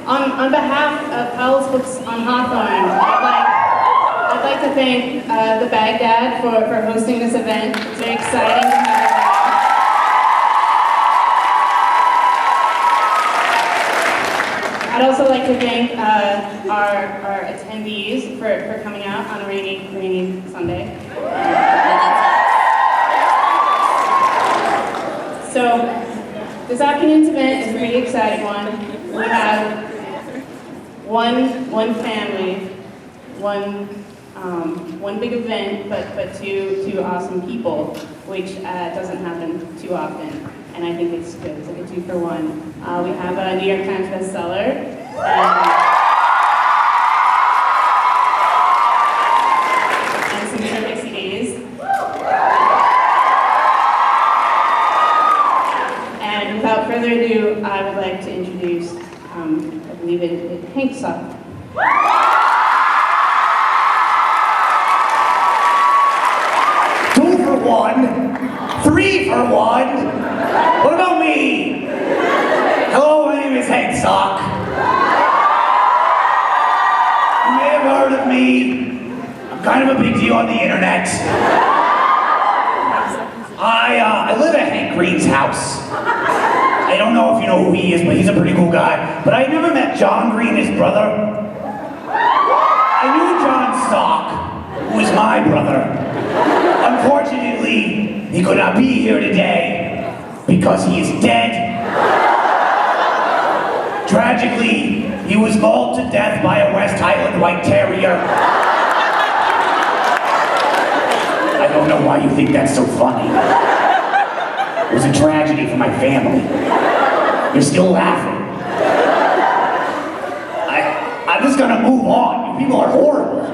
On behalf of Powell's Books on Hawthorne, I'd like to thank the Bagdad for hosting this event. It's very exciting to have it. I'd also like to thank our attendees for coming out on a rainy Sunday. So, this afternoon's event is a pretty exciting one. We have one family, one big event, but two awesome people, which doesn't happen too often. And I think it's good. It's like a 2-for-1. We have a New York Times bestseller. And some terrific CDs. And without further ado, I would like to introduce, I believe it's Hank Suck. 2 for 1, 3 for 1. What about me? Hello, my name is Hank Sock. You may have heard of me. I'm kind of a big deal on the internet. I live at Hank Green's house. I don't know if you know who he is, but he's a pretty cool guy. But I never met John Green, his brother. I knew John Stock, who is my brother. Unfortunately, he could not be here today because he is dead. Tragically, he was mauled to death by a West Highland White Terrier. I don't know why you think that's so funny. It was a tragedy for my family. You're still laughing. I'm just gonna move on. You people are horrible.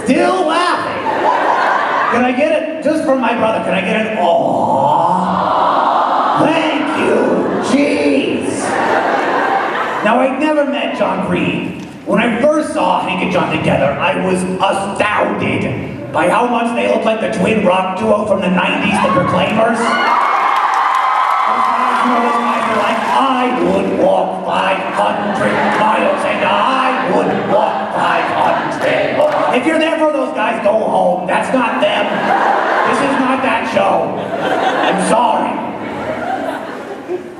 Still laughing. Can I get it, just from my brother, can I get an aww? Thank you, jeez. Now, I'd never met John Green. When I first saw Hank and John together, I was astounded by how much they looked like the twin rock duo from the 90s, the Proclaimers. Those guys were like, I would walk 500 miles and I would walk 500 more. If you're there for those guys, go home. That's not them. This is not that show. I'm sorry.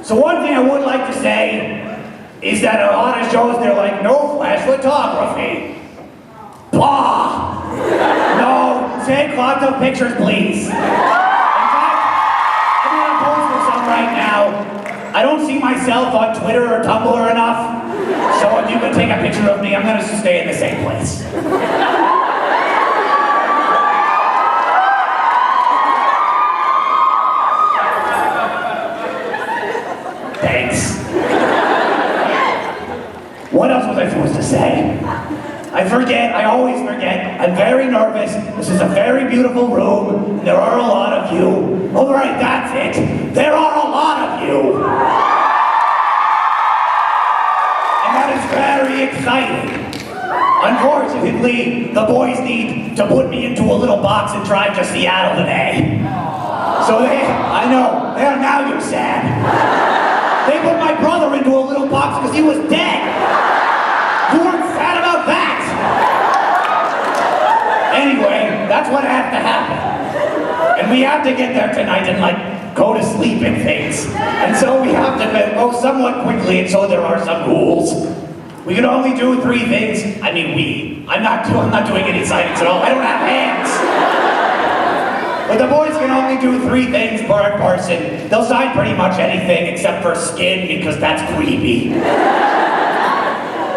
So one thing I would like to say is that a lot of shows, they're like, no flash photography. Blah! No, take lots of pictures, please. In fact, I'm gonna post for some right now. I don't see myself on Twitter or Tumblr enough, so if you can take a picture of me, I'm gonna stay in the same place. Thanks. What else was I supposed to say? I forget, I always forget. I'm very nervous. This is a very beautiful room. There are a lot of you. All right, that's it. There are a lot of you. And that is very exciting. Unfortunately, the boys need to put me into a little box and drive to Seattle today. So I know, there, now you're sad. They put my brother into a little box because he was dead. You weren't sad about that. Anyway, that's what had to happen. And we have to get there tonight and go to sleep and things. And so we have to go somewhat quickly, and so there are some rules. We can only do 3 things. I mean I'm not doing any signings at all. I don't have hands. But the boys can only do 3 things per person. They'll sign pretty much anything except for skin because that's creepy.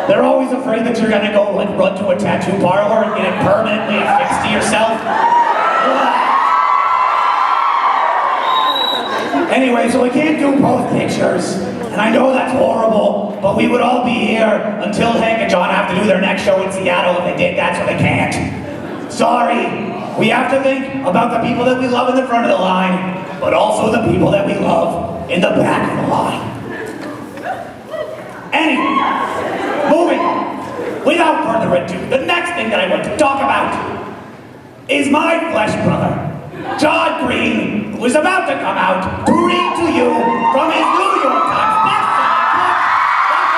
They're always afraid that you're gonna go run to a tattoo parlor and get it permanently affixed to yourself. Anyway, so we can't do both pictures. And I know that's horrible, but we would all be here until Hank and John have to do their next show in Seattle. If they did that, so they can't. Sorry. We have to think about the people that we love in the front of the line, but also the people that we love in the back of the line. Anyway, moving on. Without further ado, the next thing that I want to talk about is my flesh brother, John Green, who is about to come out to read to you from his New York Times bestselling book,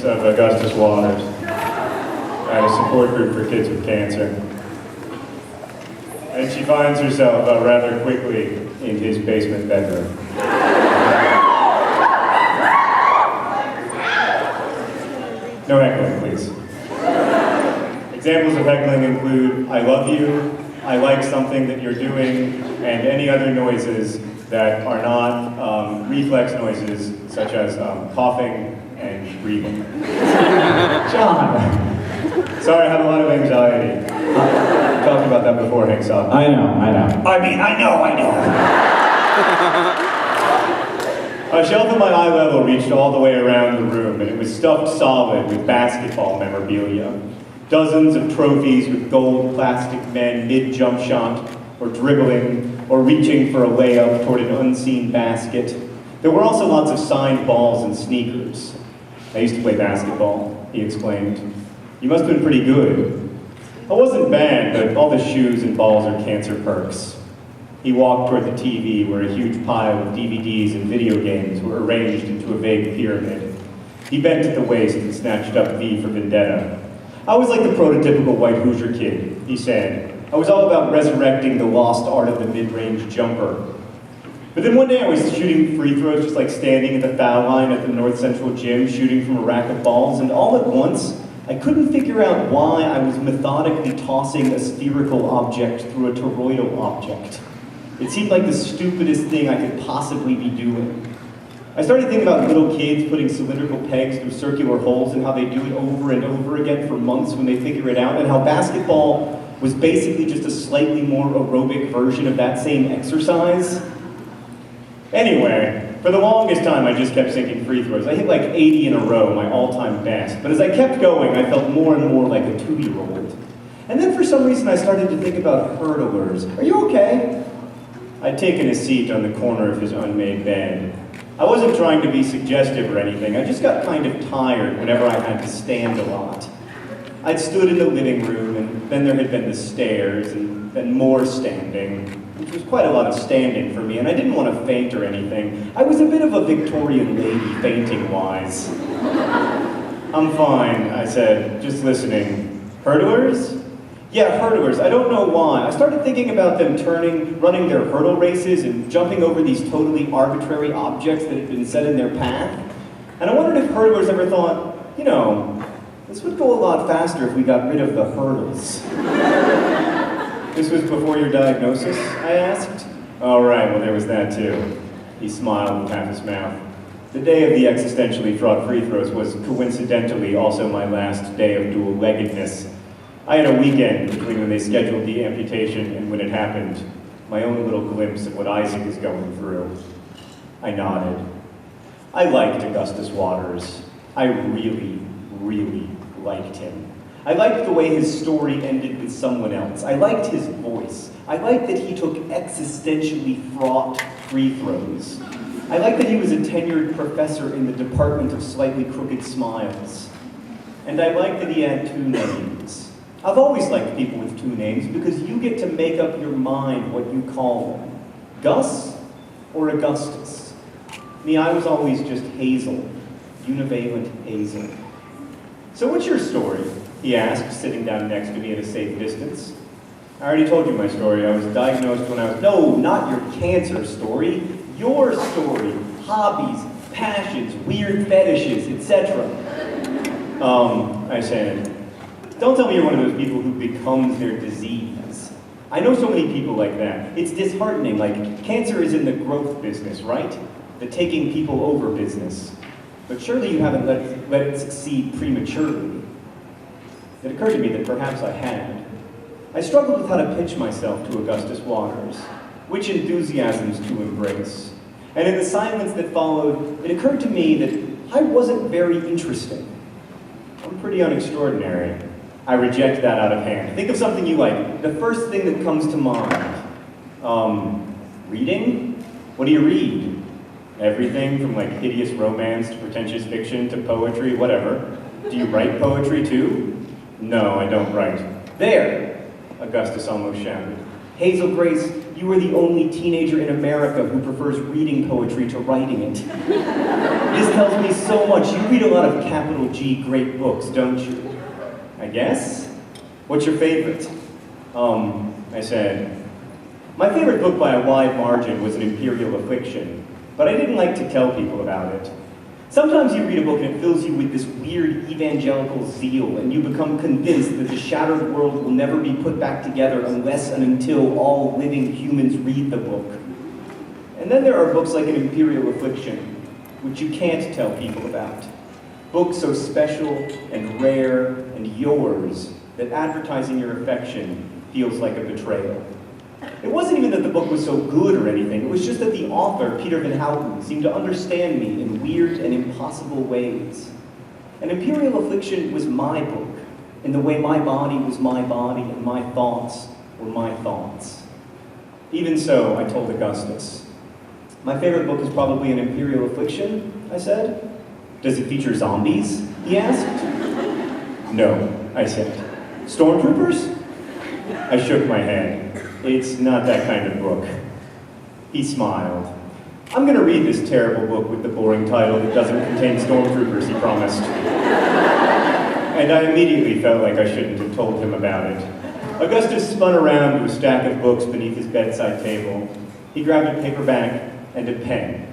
of Augustus Waters at a support group for kids with cancer. And she finds herself rather quickly in his basement bedroom. No heckling, please. Examples of heckling include, I love you, I like something that you're doing, and any other noises that are not reflex noises, such as coughing and breathing. John! Sorry, I have a lot of anxiety. We talked about that before, Hank saw. I know. I know. A shelf at my eye level reached all the way around the room, and it was stuffed solid with basketball memorabilia. Dozens of trophies with gold plastic men mid-jump shot, or dribbling, or reaching for a layup toward an unseen basket. There were also lots of signed balls and sneakers. I used to play basketball, he explained. You must have been pretty good. I wasn't bad, but all the shoes and balls are cancer perks. He walked toward the TV where a huge pile of DVDs and video games were arranged into a vague pyramid. He bent at the waist and snatched up V for Vendetta. I was like the prototypical white Hoosier kid, he said. I was all about resurrecting the lost art of the mid-range jumper. But then one day I was shooting free throws, just like standing at the foul line at the North Central gym, shooting from a rack of balls, and all at once, I couldn't figure out why I was methodically tossing a spherical object through a toroidal object. It seemed like the stupidest thing I could possibly be doing. I started thinking about little kids putting cylindrical pegs through circular holes and how they do it over and over again for months when they figure it out, and how basketball was basically just a slightly more aerobic version of that same exercise. Anyway, for the longest time I just kept sinking free throws. I hit like 80 in a row, my all-time best. But as I kept going, I felt more and more like a 2-year-old. And then for some reason I started to think about hurdlers. Are you okay? I'd taken a seat on the corner of his unmade bed. I wasn't trying to be suggestive or anything. I just got kind of tired whenever I had to stand a lot. I'd stood in the living room, and then there had been the stairs, and then more standing, which was quite a lot of standing for me, and I didn't want to faint or anything. I was a bit of a Victorian lady, fainting-wise. I'm fine, I said, just listening. Hurdlers? Yeah, hurdlers. I don't know why. I started thinking about them running their hurdle races and jumping over these totally arbitrary objects that had been set in their path. And I wondered if hurdlers ever thought, you know, this would go a lot faster if we got rid of the hurdles. This was before your diagnosis, I asked? All right, well there was that too. He smiled with half his mouth. The day of the existentially fraught free throws was coincidentally also my last day of dual-leggedness. I had a weekend between when they scheduled the amputation and when it happened. My own little glimpse of what Isaac is going through. I nodded. I liked Augustus Waters. I really liked him. I liked the way his story ended with someone else. I liked his voice. I liked that he took existentially fraught free throws. I liked that he was a tenured professor in the Department of Slightly Crooked Smiles. And I liked that he had 2 names. I've always liked people with 2 names because you get to make up your mind what you call them. Gus or Augustus. Me, I was always just Hazel. Univalent Hazel. So what's your story? He asked, sitting down next to me at a safe distance. I already told you my story. I was diagnosed when I was... No, not your cancer story. Your story. Hobbies, passions, weird fetishes, etc. I said, don't tell me you're one of those people who becomes their disease. I know so many people like that. It's disheartening. Like, cancer is in the growth business, right? The taking people over business. But surely you haven't let it succeed prematurely. It occurred to me that perhaps I had. I struggled with how to pitch myself to Augustus Waters, which enthusiasms to embrace. And in the silence that followed, it occurred to me that I wasn't very interesting. I'm pretty unextraordinary. I reject that out of hand. Think of something you like. The first thing that comes to mind. Reading? What do you read? Everything from like hideous romance to pretentious fiction to poetry, whatever. Do you write poetry too? No, I don't write. There! Augustus almost shouted. Hazel Grace, you are the only teenager in America who prefers reading poetry to writing it. This tells me so much. You read a lot of capital G great books, don't you? I guess? What's your favorite? I said, my favorite book by a wide margin was An Imperial Affliction, but I didn't like to tell people about it. Sometimes you read a book and it fills you with this weird evangelical zeal, and you become convinced that the shattered world will never be put back together unless and until all living humans read the book. And then there are books like An Imperial Affliction, which you can't tell people about. Books so special and rare and yours that advertising your affection feels like a betrayal. It wasn't even that the book was so good or anything, it was just that the author, Peter Van Houten, seemed to understand me in weird and impossible ways. An Imperial Affliction was my book, in the way my body was my body and my thoughts were my thoughts. Even so, I told Augustus, my favorite book is probably An Imperial Affliction, I said. Does it feature zombies? He asked. No, I said. Stormtroopers? I shook my head. It's not that kind of book. He smiled. I'm going to read this terrible book with the boring title that doesn't contain stormtroopers, he promised. And I immediately felt like I shouldn't have told him about it. Augustus spun around to a stack of books beneath his bedside table. He grabbed a paperback and a pen.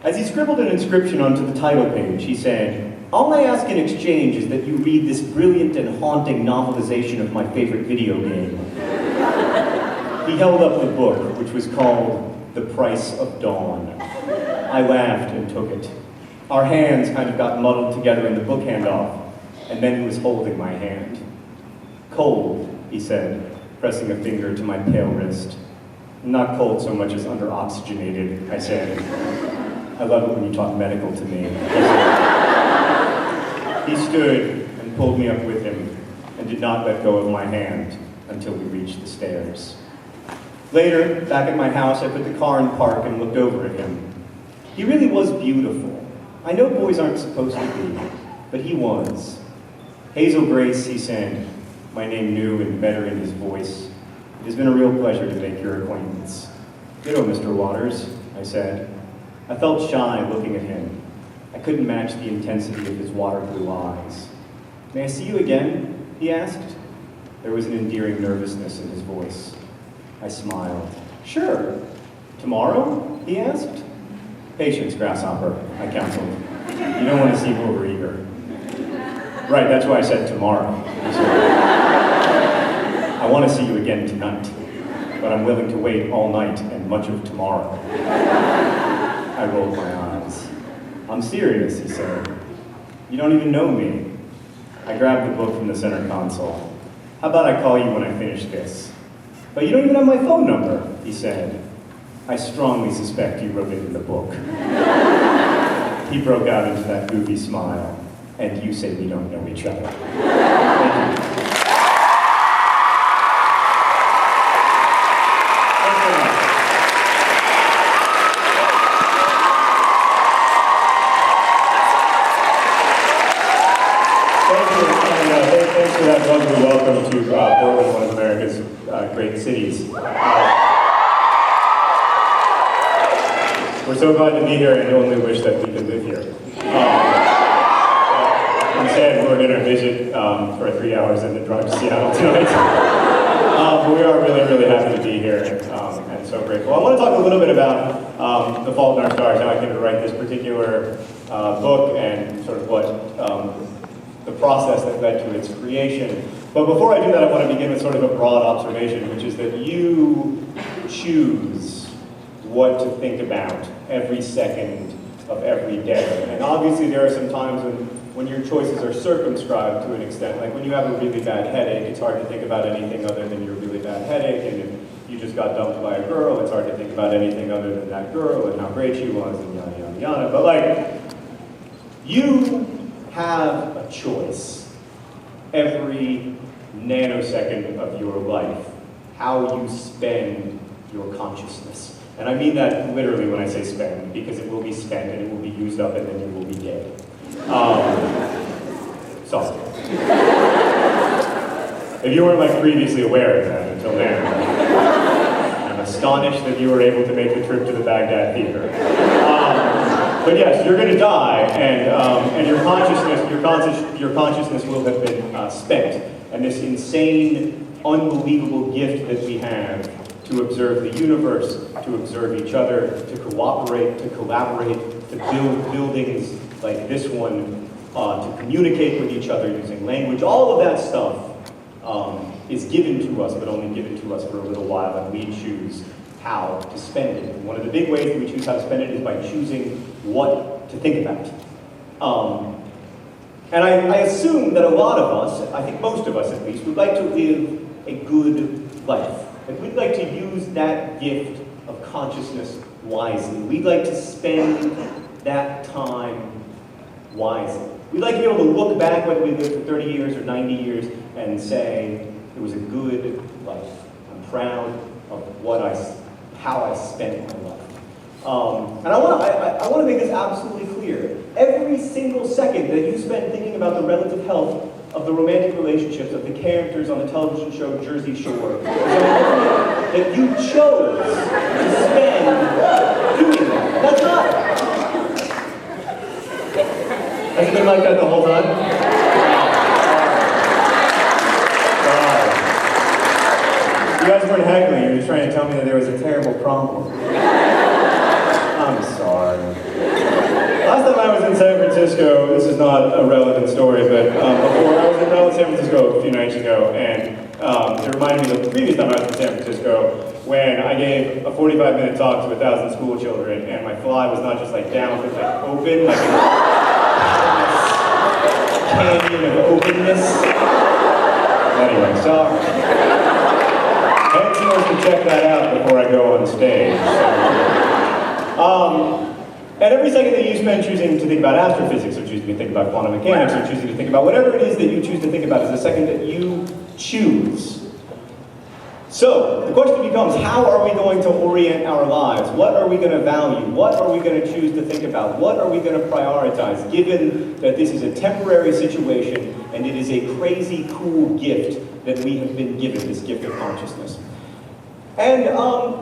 As he scribbled an inscription onto the title page, he said, all I ask in exchange is that you read this brilliant and haunting novelization of my favorite video game. He held up the book, which was called The Price of Dawn. I laughed and took it. Our hands kind of got muddled together in the book handoff, and then he was holding my hand. Cold, he said, pressing a finger to my pale wrist. Not cold so much as under-oxygenated, I said. I love it when you talk medical to me. He stood and pulled me up with him and did not let go of my hand until we reached the stairs. Later, back at my house, I put the car in park and looked over at him. He really was beautiful. I know boys aren't supposed to be, but he was. Hazel Grace, he said, my name new and better in his voice. It has been a real pleasure to make your acquaintance. Ditto, Mr. Waters, I said. I felt shy looking at him. I couldn't match the intensity of his water blue eyes. May I see you again? He asked. There was an endearing nervousness in his voice. I smiled. Sure. Tomorrow? He asked. Patience, grasshopper, I counseled. You don't want to seem overeager. Right, that's why I said tomorrow. I want to see you again tonight, but I'm willing to wait all night and much of tomorrow. I rolled my eyes. I'm serious, he said. You don't even know me. I grabbed the book from the center console. How about I call you when I finish this? But you don't even have my phone number, he said. I strongly suspect you wrote it in the book. He broke out into that goofy smile. And you say we don't know each other. Thank you. Thanks for that lovely welcome to Portland, one of America's great cities. We're so glad to be here and only wish that we could live here. Instead, we're going to visit for 3 hours and then drive to Seattle tonight. But we are really, really happy to be here and so grateful. I want to talk a little bit about The Fault in Our Stars, how I came to write this particular book and sort of what the process that led to its creation. But before I do that, I want to begin with sort of a broad observation, which is that you choose what to think about every second of every day. And obviously there are some times when your choices are circumscribed to an extent. Like when you have a really bad headache, it's hard to think about anything other than your really bad headache. And if you just got dumped by a girl, it's hard to think about anything other than that girl and how great she was and yada, yada, yada. But like, you have a choice every nanosecond of your life, how you spend your consciousness. And I mean that literally when I say spend, because it will be spent and it will be used up and then you will be dead. Sorry. If you weren't like previously aware of that until now. astonished that you were able to make the trip to the Bagdad Theater. But yes, you're going to die, and your consciousness will have been spent. And this insane, unbelievable gift that we have to observe the universe, to observe each other, to cooperate, to collaborate, to build buildings like this one, to communicate with each other using language, all of that stuff is given to us, but only given to us for a little while, and we choose how to spend it. And one of the big ways that we choose how to spend it is by choosing what to think about. And I assume that a lot of us, I think most of us at least, would like to live a good life. Like we'd like to use that gift of consciousness wisely. We'd like to spend that time wisely. We'd like to be able to look back, whether we lived for 30 years or 90 years, and say, it was a good life. I'm proud of how I spent my life. And I want to make this absolutely clear. Every single second that you spend thinking about the relative health of the romantic relationships of the characters on the television show Jersey Shore is a moment that you chose to spend doing that. That's not. Has it been like that the whole time? You guys weren't heckling, you were just trying to tell me that there was a terrible problem. I'm sorry. Last time I was in San Francisco, this is not a relevant story, but before I was in San Francisco a few nights ago, and it reminded me of the previous time I was in San Francisco when I gave a 45-minute talk to 1,000 school children, and my fly was not just like down, but like open, like a canyon of openness. Anyway, sorry. Nancy wants to check that out before I go on stage. And every second that you spend choosing to think about astrophysics, or choosing to think about quantum mechanics, or choosing to think about whatever it is that you choose to think about is a second that you choose. So, the question becomes, how are we going to orient our lives? What are we going to value? What are we going to choose to think about? What are we going to prioritize, given that this is a temporary situation and it is a crazy cool gift that we have been given, this gift of consciousness? And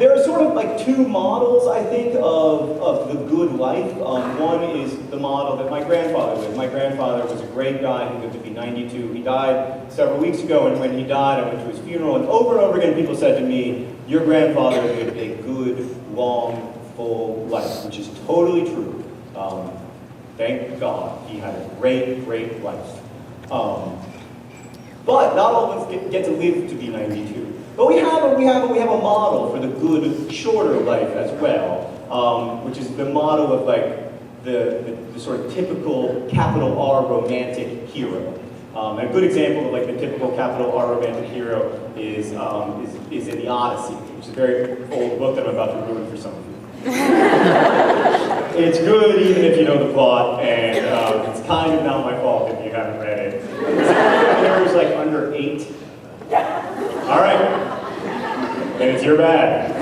there are sort of like two models, I think, of the good life. One is the model that my grandfather lived. My grandfather was a great guy. He lived to be 92. He died several weeks ago, and when he died, I went to his funeral, and over over people said to me, your grandfather lived a good, long, full life, which is totally true. Thank God. He had a great, great life. But not all of us get to live to be 92. But we have a model for the good, shorter life as well, which is the model of like the sort of typical capital R romantic hero. A good example of like the typical capital R romantic hero is in the Odyssey, which is a very old book that I'm about to ruin for some of you. It's good even if you know the plot, and it's kind of not my fault if you haven't read it. It's like under 8. All right, then it's your bad.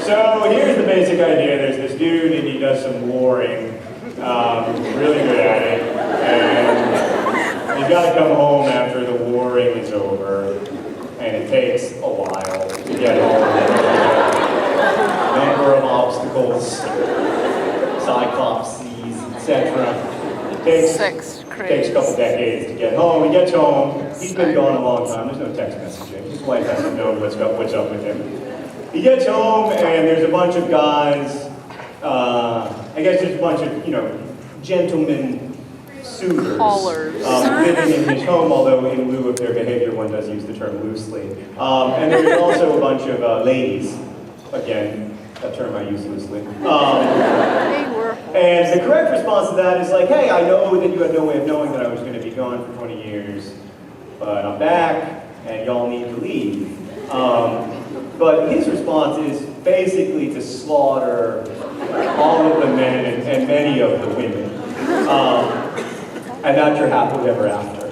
So here's the basic idea. There's this dude and he does some warring, really good at it, and he's got to come home after the warring is over, and it takes a while to get home. Number of obstacles, cyclopses, etc. Takes a couple decades to get home. He gets home. He's been gone a long time. There's no text messaging. His wife hasn't known what's up with him. He gets home and there's a bunch of guys. I guess there's a bunch of gentlemen suitors living in his home. Although in lieu of their behavior, one does use the term loosely. And there's also a bunch of ladies. Again, a term I use loosely. And the correct response to that is like, hey, I know that you had no way of knowing that I was going to be gone for 20 years, but I'm back, and y'all need to leave. But his response is basically to slaughter all of the men and many of the women. And that's your happily ever after.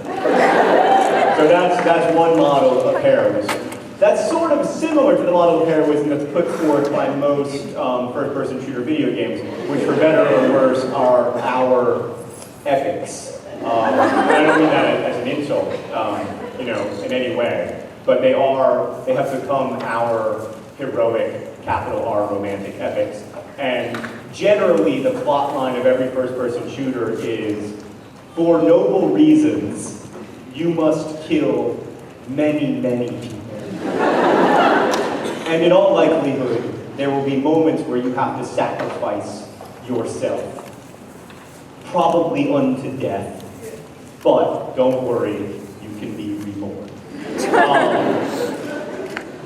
So that's one model of heroism. That's sort of similar to the model of heroism that's put forth by most first-person shooter video games, which for better or worse are our epics. And I don't mean that as an insult, in any way. but they have become our heroic, capital R, romantic epics. And generally, the plot line of every first-person shooter is, for noble reasons, you must kill many, many people. And in all likelihood, there will be moments where you have to sacrifice yourself. Probably unto death. But don't worry, you can be reborn.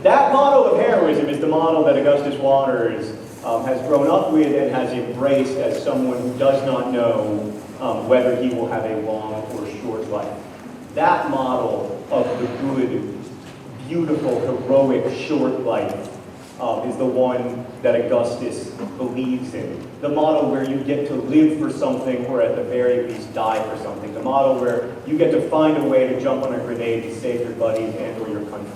That model of heroism is the model that Augustus Waters has grown up with and has embraced as someone who does not know whether he will have a long or short life. That model of the good, beautiful, heroic, short life is the one that Augustus believes in. The model where you get to live for something or at the very least die for something. The model where you get to find a way to jump on a grenade to save your buddies and or your country.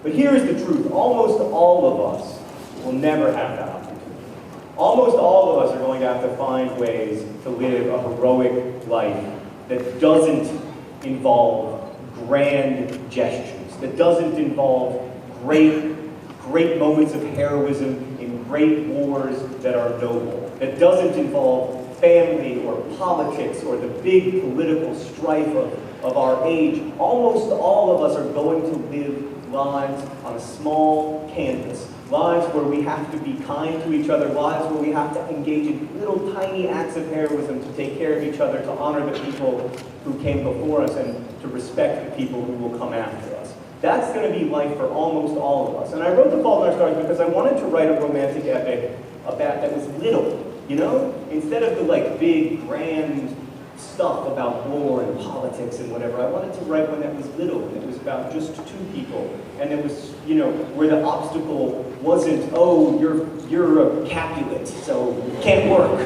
But here's the truth. Almost all of us will never have that opportunity. Almost all of us are going to have to find ways to live a heroic life that doesn't involve grand gestures, that doesn't involve great moments of heroism in great wars that are noble, that doesn't involve family or politics or the big political strife of our age. Almost all of us are going to live lives on a small canvas, lives where we have to be kind to each other, lives where we have to engage in little tiny acts of heroism to take care of each other, to honor the people who came before us, and to respect the people who will come after us. That's going to be life for almost all of us. And I wrote The Fault in Our Stars because I wanted to write a romantic epic about that was little, you know? Instead of the like big, grand stuff about war and politics and whatever, I wanted to write one that was little, and it was about just two people. And it was, you know, where the obstacle wasn't, oh, you're a Capulet, so you can't work.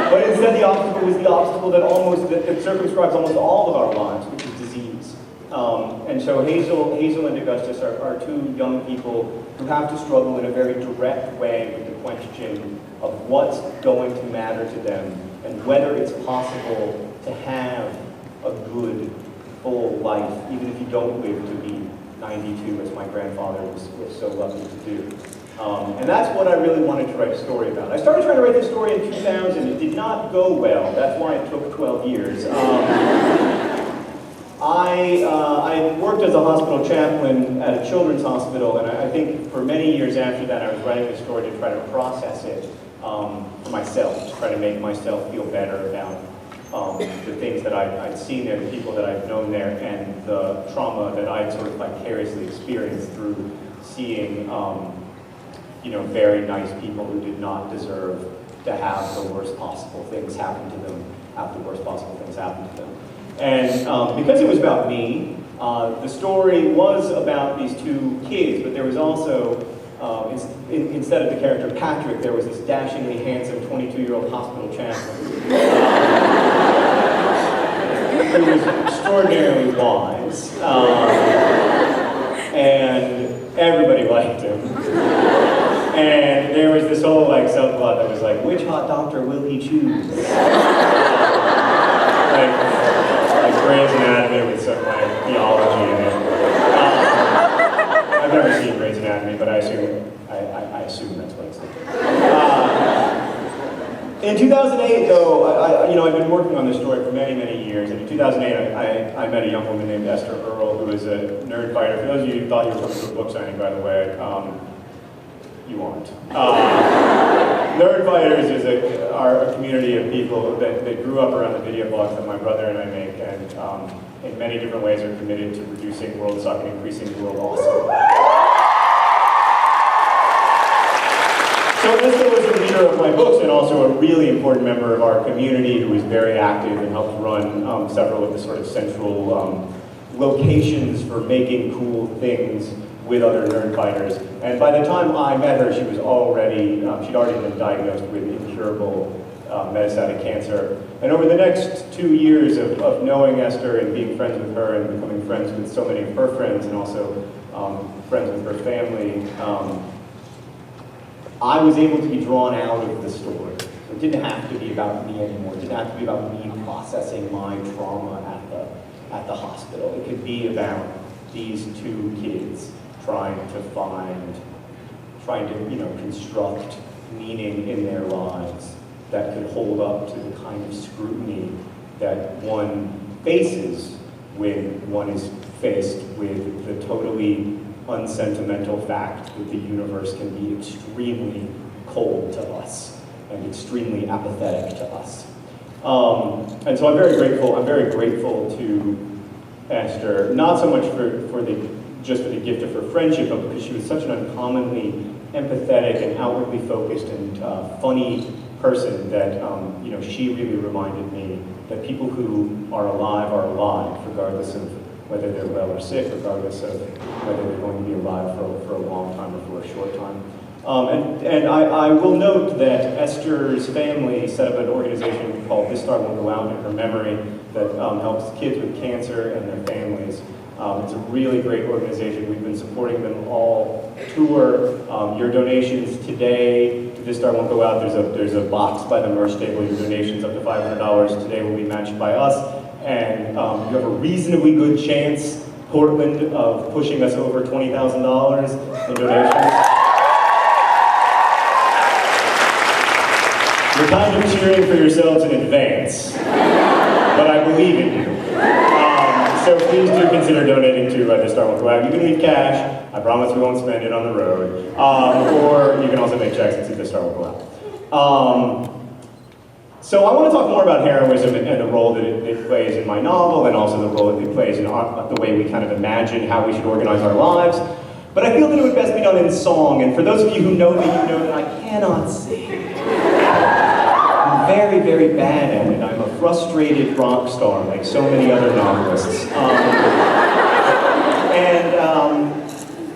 But instead the obstacle was the obstacle that circumscribes almost all of our lives, which is disease. And so Hazel and Augustus are two young people who have to struggle in a very direct way with the question of what's going to matter to them and whether it's possible to have a good, full life, even if you don't live to be 92, as my grandfather was so lucky to do. And that's what I really wanted to write a story about. I started trying to write this story in 2000. It did not go well. That's why it took 12 years. I worked as a hospital chaplain at a children's hospital, and I think for many years after that I was writing this story to try to process it for myself, to try to make myself feel better about the things that I'd seen there, the people that I'd known there, and the trauma that I'd sort of vicariously experienced through seeing you know, very nice people who did not deserve to have the worst possible things happen to them, And because it was about me, the story was about these two kids, but there was also, instead of the character Patrick, there was this dashingly handsome 22-year-old hospital chaplain who was extraordinarily wise, and everybody liked him. And there was this whole like subplot that was like, which hot doctor will he choose? like Grey's Anatomy with some like theology in it. I've never seen Grey's Anatomy, but I assume that's what it's like. In 2008, though, I've been working on this story for many, many years. And in 2008, I met a young woman named Esther Earle, who was a nerd fighter. For those of you who thought you were coming to a book signing, by the way, you aren't. Nerd Fighters are a community of people that grew up around the video blogs that my brother and I make, and in many different ways are committed to reducing world suck and increasing the world awesome. So Esther was a reader of my books and also a really important member of our community who was very active and helped run several of the sort of central locations for making cool things with other nerd fighters. And by the time I met her, she'd already been diagnosed with incurable metastatic cancer. And over the next 2 years of knowing Esther and being friends with her and becoming friends with so many of her friends and also friends with her family, I was able to be drawn out of the story. It didn't have to be about me anymore. It didn't have to be about me processing my trauma at the hospital. It could be about these two kids trying to construct meaning in their lives that could hold up to the kind of scrutiny that one faces when one is faced with the totally unsentimental fact that the universe can be extremely cold to us and extremely apathetic to us. And so I'm very grateful to Esther, not so much for the gift of her friendship, but because she was such an uncommonly empathetic and outwardly focused and funny person that she really reminded me that people who are alive, regardless of whether they're well or sick, regardless of whether they're going to be alive for a long time or for a short time. And I will note that Esther's family set up an organization called This Star Won't Go Out in her memory that helps kids with cancer and their families. It's a really great organization. We've been supporting them all tour. Your donations today to This Star Won't Go Out, there's a box by the merch table. Your donations up to $500 today will be matched by us. And you have a reasonably good chance, Portland, of pushing us over $20,000 in donations. You're kind of cheering for yourselves in advance, but I believe in you. So please do consider donating to This Star Won't Go Out. You can leave cash. I promise we won't spend it on the road. Or you can also make checks and see This Star Won't Go Out. So I want to talk more about heroism and the role that it plays in my novel, and also the role that it plays in the way we kind of imagine how we should organize our lives. But I feel that it would best be done in song, and for those of you who know me, you know that I cannot sing. I'm very, very bad at it. I'm a frustrated rock star, like so many other novelists.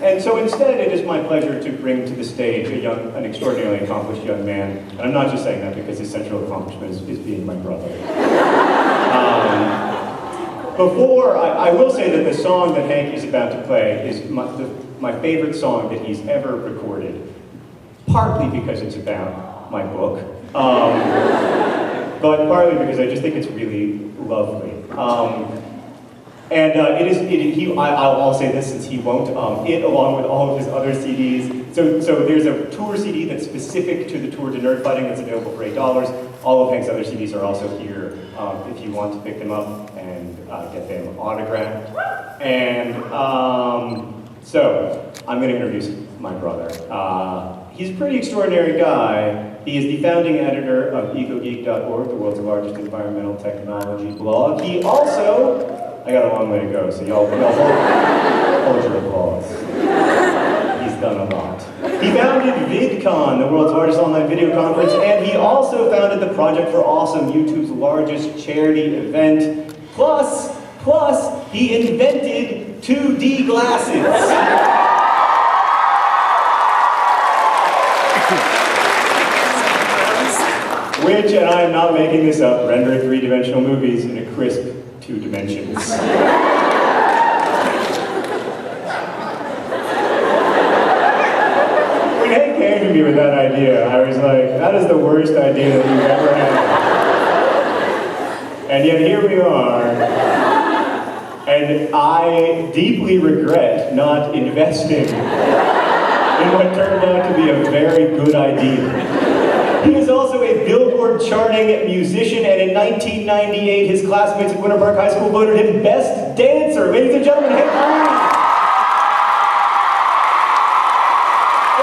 And so instead, it is my pleasure to bring to the stage an extraordinarily accomplished young man. And I'm not just saying that because his central accomplishment is being my brother. I will say that the song that Hank is about to play is my favorite song that he's ever recorded, partly because it's about my book, but partly because I just think it's really lovely. I'll say this since he won't, along with all of his other CDs, so there's a tour CD that's specific to the Tour de Nerdfighting that's available for $8. All of Hank's other CDs are also here if you want to pick them up and get them autographed. And so I'm going to introduce my brother. He's a pretty extraordinary guy. He is the founding editor of ecogeek.org, the world's largest environmental technology blog. He also, I got a long way to go, so y'all hold your applause. He's done a lot. He founded VidCon, the world's largest online video conference, and he also founded the Project for Awesome, YouTube's largest charity event. Plus, he invented 2D glasses. Which, and I am not making this up, render three-dimensional movies in a crisp 2 dimensions. When Hank came to me with that idea, I was like, that is the worst idea that you've ever had. And yet here we are, and I deeply regret not investing in what turned out to be a very good idea. He is also a Billboard charting musician, and in 1998, his classmates at Winter Park High School voted him Best Dancer. Ladies and gentlemen, Hank Green.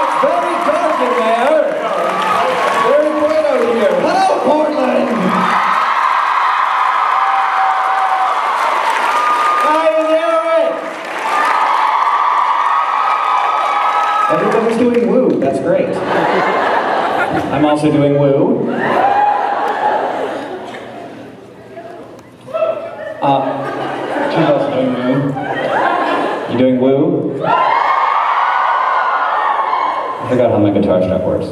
It's very dark in there. Very bright out here. Hello, Portland. How you doing? Everybody's doing woo. That's great. I'm also doing woo. She's also doing woo. You doing woo? I forgot how my guitar strap works.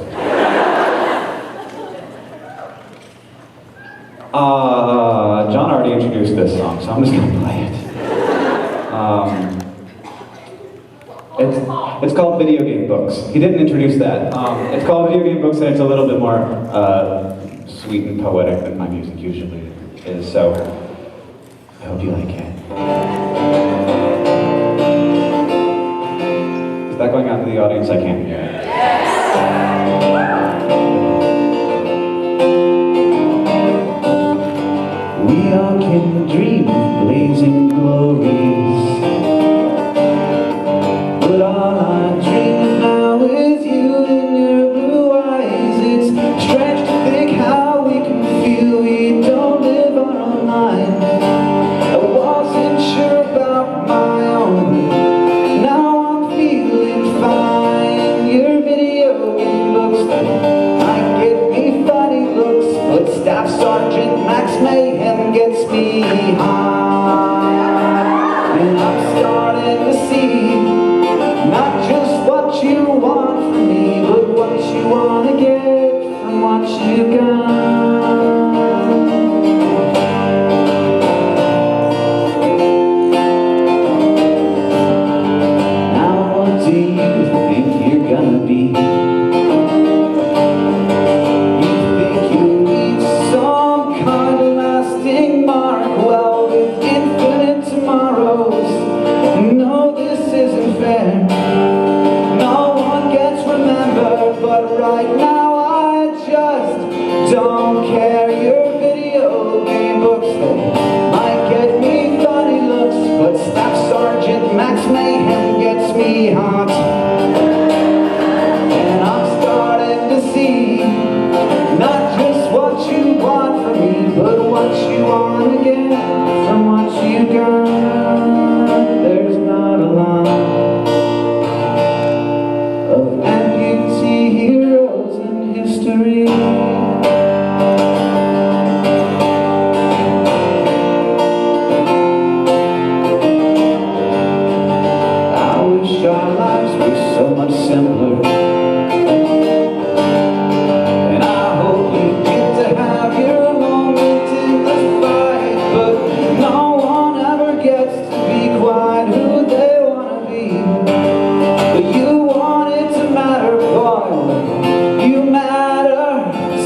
John already introduced this song, so I'm just gonna play it. It's called Video Game Books. He didn't introduce that. It's called Video Game Books, and it's a little bit more sweet and poetic than my music usually is, so I hope you like it. the audience, I can't hear it. We all can dream of blazing glories, but all I dream of now is you and your blue eyes. It's strange to think how we can feel we don't live our own lives. I wasn't sure about my own, but now I'm feeling fine. Your video game books might give me funny looks, but Staff Sergeant Max Mayhem gets me high. And I'm starting to see not just what you want from me, but what you want to get from what you got. Now what do you think you're gonna be? You think you leave some kind of lasting mark? Well, with infinite tomorrows, no, this isn't fair. No one gets remembered, but right now I just don't care. Your video game books, they might get me funny looks, but Staff Sergeant Max Mayhem gets me hot. And I'm starting to see not just what you want from me, but what you want to get from what you got. There's not a line of amputee heroes in history. I wish our lives were so much simpler, and I hope you get to have your moment in the fight, but no one ever gets to be quite who they want to be. But you want it to matter, boy, you matter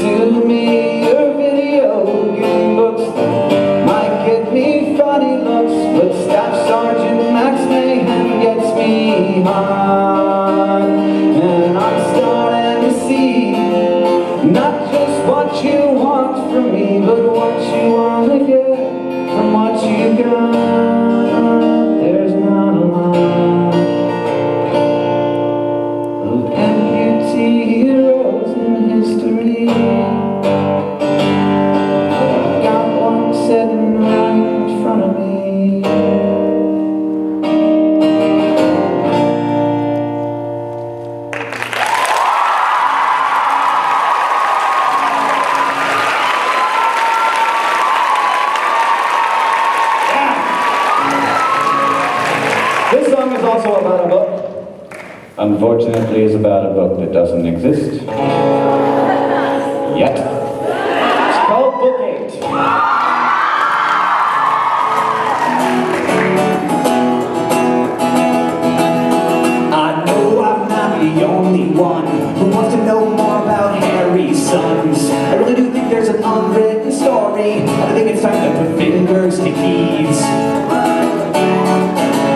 to me. Your video game books might get me funny looks, but Staff Sergeant Max Mayhem gets me high. And I'm starting to see not just what you want from me, but what you want to get from what you got. There's not a line of amputee heroes in history. I've got one sitting right in front of me. This song is also about a book. Unfortunately, it's about a book that doesn't exist yet. It's called Book 8. I know I'm not the only one who wants to know more about Harry's sons. I really do think there's an unwritten story, and I think it's time to put fingers to keys.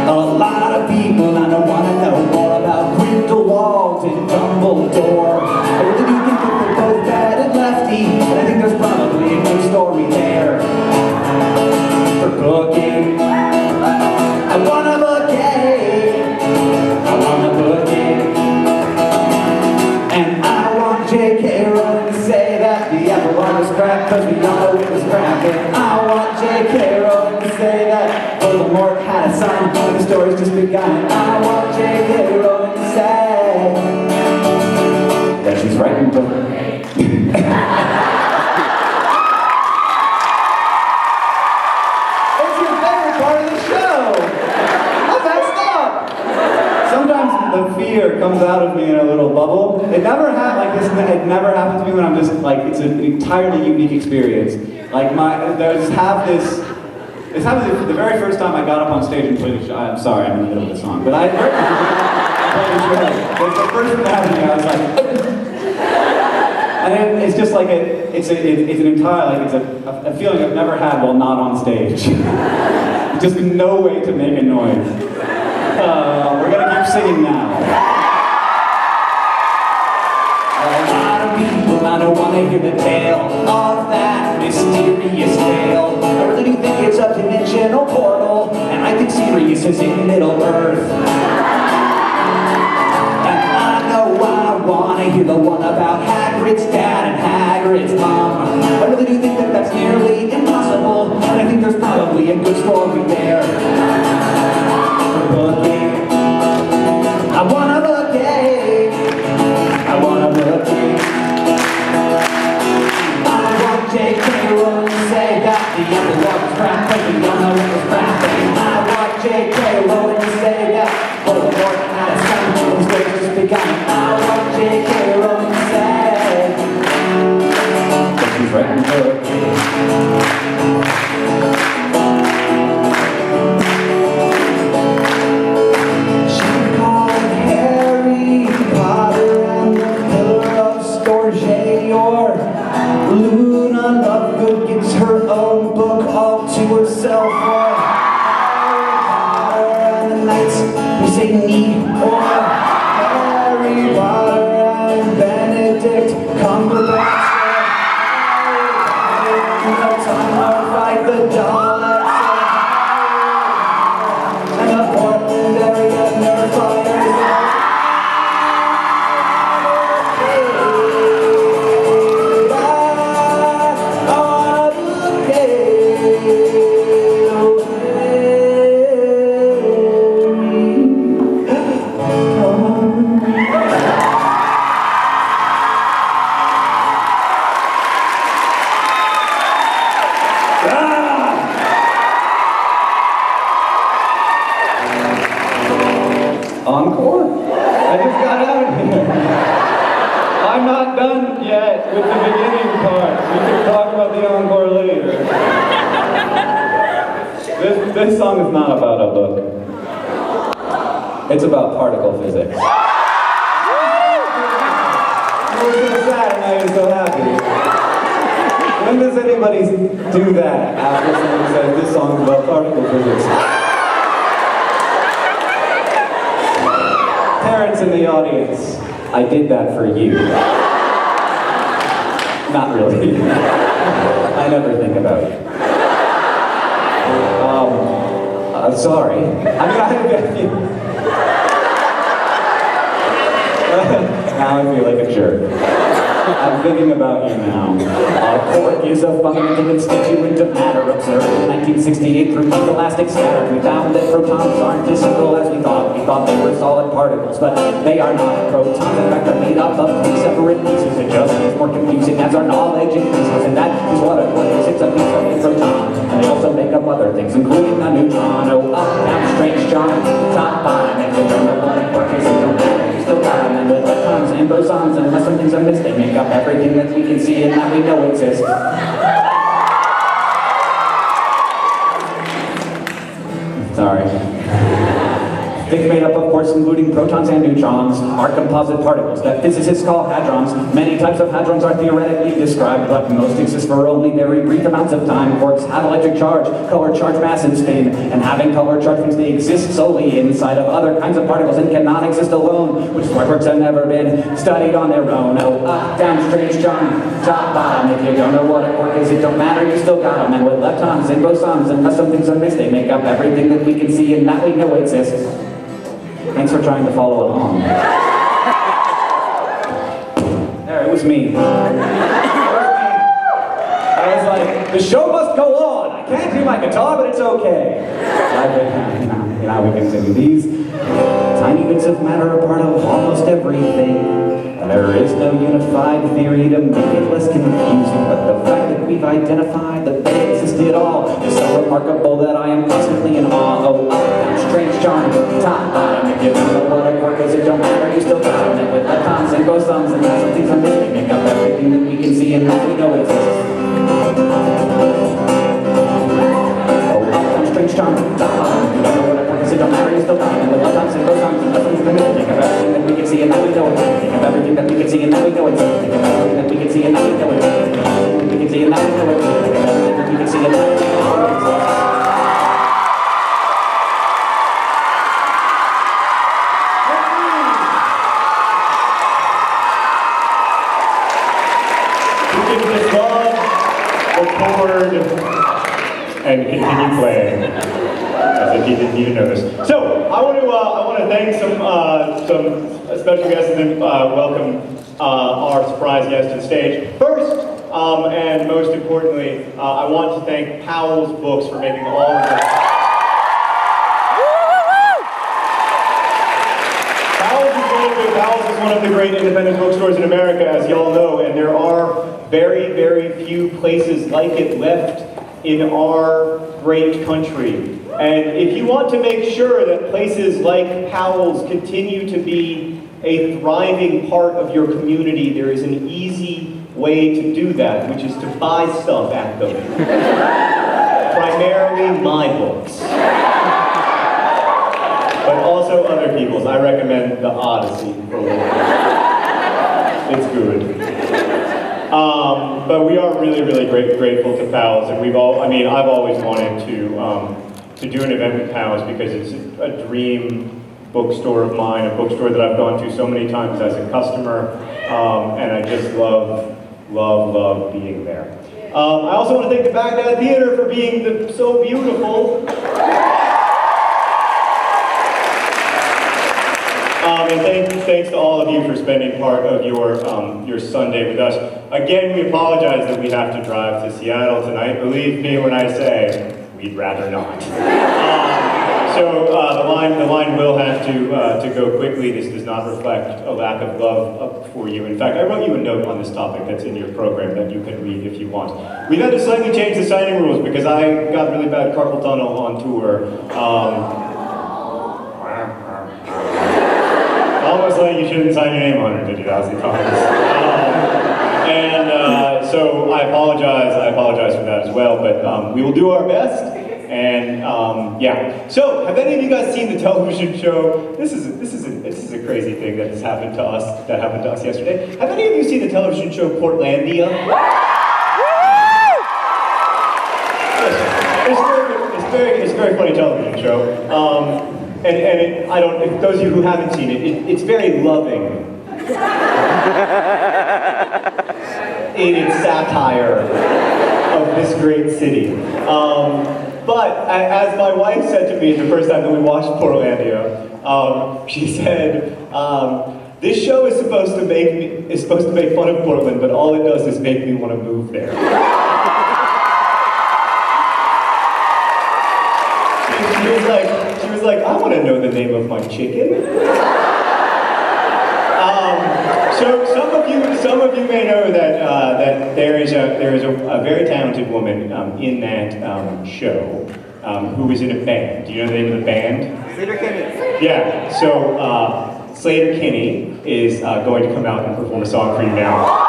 A lot of people I don't want to know more about Grindelwald and Dumbledore. I really do think that they're both bad and lefty, and I think there's probably a good story there. For Book 8, I want a Book 8. I want a Book 8. And I want J.K. Rowling to say that the epilogue was crap, cause we all know it was crap. And I want J.K. Rowling to say that Voldemort had a son, and the story's just begun. I want J.K. Rowling to say that she's writing Book 8. What's your favorite part of the show? How's that stop? Sometimes the fear comes out of me in a little bubble. It never it never happens to me when I'm just like, it's an entirely unique experience. Like this happened the very first time I got up on stage and played the show. I'm sorry, I'm in the middle of the song, but I heard the first thing that happened to me, I was like, and it's just like it's an entire, like it's a feeling I've never had while not on stage. Just no way to make a noise. We're gonna keep singing now. wanna hear the tale of that mysterious tale. I really do think it's a dimensional portal, and I think Sirius is in Middle Earth. And I know I wanna hear the one about Hagrid's dad and Hagrid's mom. I really do think that that's nearly impossible, and I think there's probably a good story there. Boogie. I wanna boogie. I wanna boogie. I want J.K. Rowling to say that the underwater was crap, but we don't know it was crap. I want J.K. Rowling to say that Voldemort had a son who was great just begun. I want J.K. Rowling to say that she's writing books. She called Harry Potter and the Pillar of Storge, or Luna Lovegood gets her own book all to herself, or Harry Potter and the Knights who say need, or Harry Potter and Benedict Cumberbatch, or Harry Potter and the time or fight the Daleks, and the Portland area Nerdfighters. Encore? I just got out of here. I'm not done yet with the beginning part. We can talk about the encore later. This song is not about a book. It's about particle physics. You're so sad and now you're so happy. When does anybody do that after someone says this song is about particle physics? Parents in the audience, I did that for you. Not really. I never think about it. I'm sorry. I'm trying to get you. Now I feel like a jerk. I'm thinking about you now. Quark is a fundamental constituent of matter observed in 1968 through elastic scatter. We found that protons aren't as simple as we thought. We thought they were solid particles, but they are not. Protons, in fact, are made up of three separate pieces. It just gets more confusing as our knowledge increases, and that is what a quark is. It's a piece of a proton, and they also make up other things, including a neutron. Oh, up, down, strange, John, top, bottom, and you don't know what a quark is. You don't know. Still got them, and with electrons and bosons, unless some things are missed, they make up everything that we can see and that we know exists. Sorry. Things made up, of course, including protons and neutrons, are composite particles that physicists call hadrons. Many types of hadrons are theoretically described, but most exist for only very brief amounts of time. Quarks have electric charge, color charge, mass, and spin, and having color charge means they exist solely inside of other kinds of particles and cannot exist alone, which is why quarks have never been studied on their own. Oh, up, down, strange, John, top, bottom. If you don't know what a quark is, it don't matter, you still got them. And with leptons and bosons, unless some things are missed, they make up everything that we can see and that we know exists. Thanks for trying to follow along. There, it was me. I was like, the show must go on. I can't do my guitar, but it's okay. Now we continue. These tiny bits of matter are part of almost everything. There is no unified theory to make it less confusing, but the fact that we've identified that they exist at all is so remarkable that I am constantly in awe. Oh, up, strange, charm, top, bottom. If you don't know what a quark is, it don't matter, you still got them. And with leptons and bosons and some things I'm missing, make up everything that we can see and that we know exists. Oh, up, strange, charm, top, bottom. If you don't know what a quark is, it don't matter, you still got them. And with leptons and bosons and some things I'm missing, make up everything that we can see and that we know exists. Think of everything that we can see and that we know exists. Think of everything that we can see and that we know exists. Think of everything that we can see and that we know exists. Think of everything that we can see and that we know exists. chord and continue playing. As if he didn't even notice. So I want to thank some special guests and then welcome our surprise guest to the stage. First, and most importantly, I want to thank Powell's Books for making all of this. Powell's is one of the great independent bookstores in America, as y'all know, and there are very, very few places like it left in our great country. And if you want to make sure that places like Powell's continue to be a thriving part of your community, there is an easy way to do that, which is to buy stuff at them. Primarily my books. But also other people's. I recommend the Odyssey for it's good. But we are really, really grateful to Powell's, and I've always wanted to do an event with Powell's because it's a dream bookstore of mine, a bookstore that I've gone to so many times as a customer, and I just love being there. I also want to thank the Bagdad Theater for being so beautiful. And thanks to all of you for spending part of your Sunday with us. Again, we apologize that we have to drive to Seattle tonight. Believe me when I say, we'd rather not. So the line will have to go quickly. This does not reflect a lack of love for you. In fact, I wrote you a note on this topic that's in your program that you can read if you want. We've had to slightly change the signing rules because I got really bad carpal tunnel on tour. Almost like you shouldn't sign your name 150,000 times. So I apologize for that as well, but we will do our best, and yeah. So, have any of you guys seen the television show? This is a crazy thing that happened to us yesterday. Have any of you seen the television show Portlandia? It's a very funny television show. Those of you who haven't seen it, it's very loving in its satire of this great city. But as my wife said to me the first time that we watched Portlandia, she said, "This show is supposed to make fun of Portland, but all it does is make me want to move there." She was like, I want to know the name of my chicken. So some of you may know that there is a very talented woman in that show who is in a band. Do you know the name of the band? Sleater-Kinney. Yeah. So Sleater-Kinney is going to come out and perform a song for you now.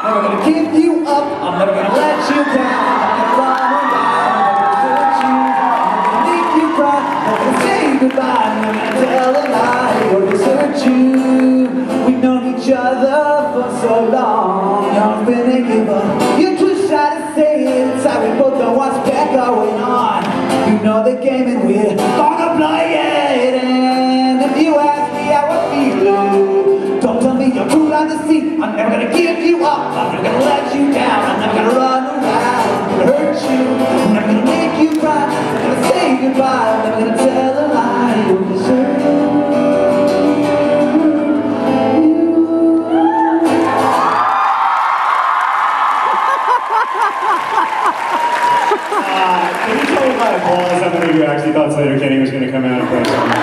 Never gonna give you up, I'm never gonna let you down. I'm gonna run around, I'm gonna desert you. I'm gonna make you cry, I'm gonna say goodbye. I'm gonna tell a lie or desert you. We've known each other for so long. I've been a giver, you're too shy to say it. Inside we both know what's been going on. You know the game and we're gonna play it. And if you ask me how I feel, don't tell me you're cool on the seat. I'm never gonna give you up. I'm never gonna let you down. I'm never gonna run around. I'm gonna hurt you. I'm never gonna make you cry. I'm gonna say goodbye. I'm never gonna tell a lie. You'll deserve you. Can you tell me by applause how many of you actually thought Sleater-Kinney was going to come out and play something?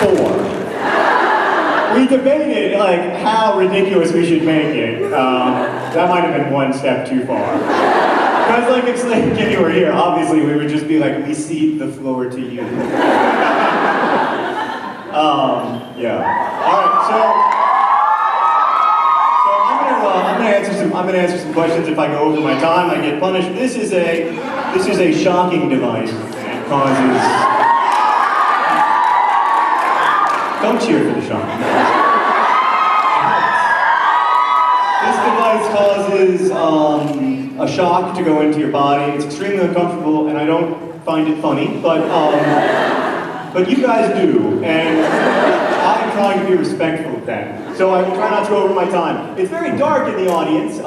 4. We debated how ridiculous we should make it. That might have been one step too far. Because if Sleater-Kinney were here, obviously we would just be like, we cede the floor to you. Yeah. All right. So I'm gonna answer some questions. If I go over my time, I get punished. This is a shocking device that causes. Don't cheer for the shocking device. This device causes a shock to go into your body. It's extremely uncomfortable, and I don't find it funny, but you guys do, and I'm trying to be respectful of that. So I will try not to go over my time. It's very dark in the audience.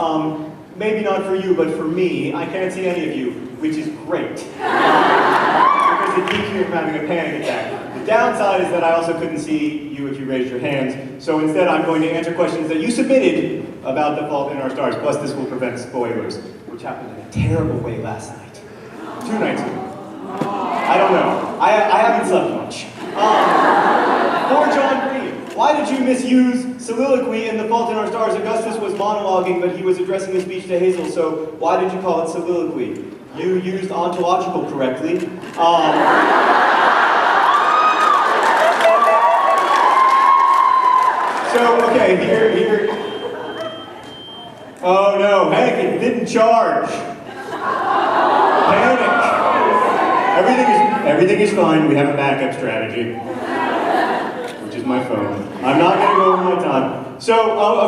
Maybe not for you, but for me. I can't see any of you, which is great. Because it keeps me from having a panic attack. The downside is that I also couldn't see you if you raised your hands. So instead, I'm going to answer questions that you submitted about The Fault in Our Stars. Plus, this will prevent spoilers, which happened in a terrible way last night. 2 nights ago. I don't know. I haven't slept much. For John Green. Why did you misuse soliloquy in The Fault in Our Stars? Augustus was monologuing, but he was addressing a speech to Hazel, so why did you call it soliloquy? You used ontological correctly. So, okay, here. Oh no, Hank, it didn't charge. Panic. Everything is fine. We have a backup strategy. My phone. I'm not going to go over my time. So,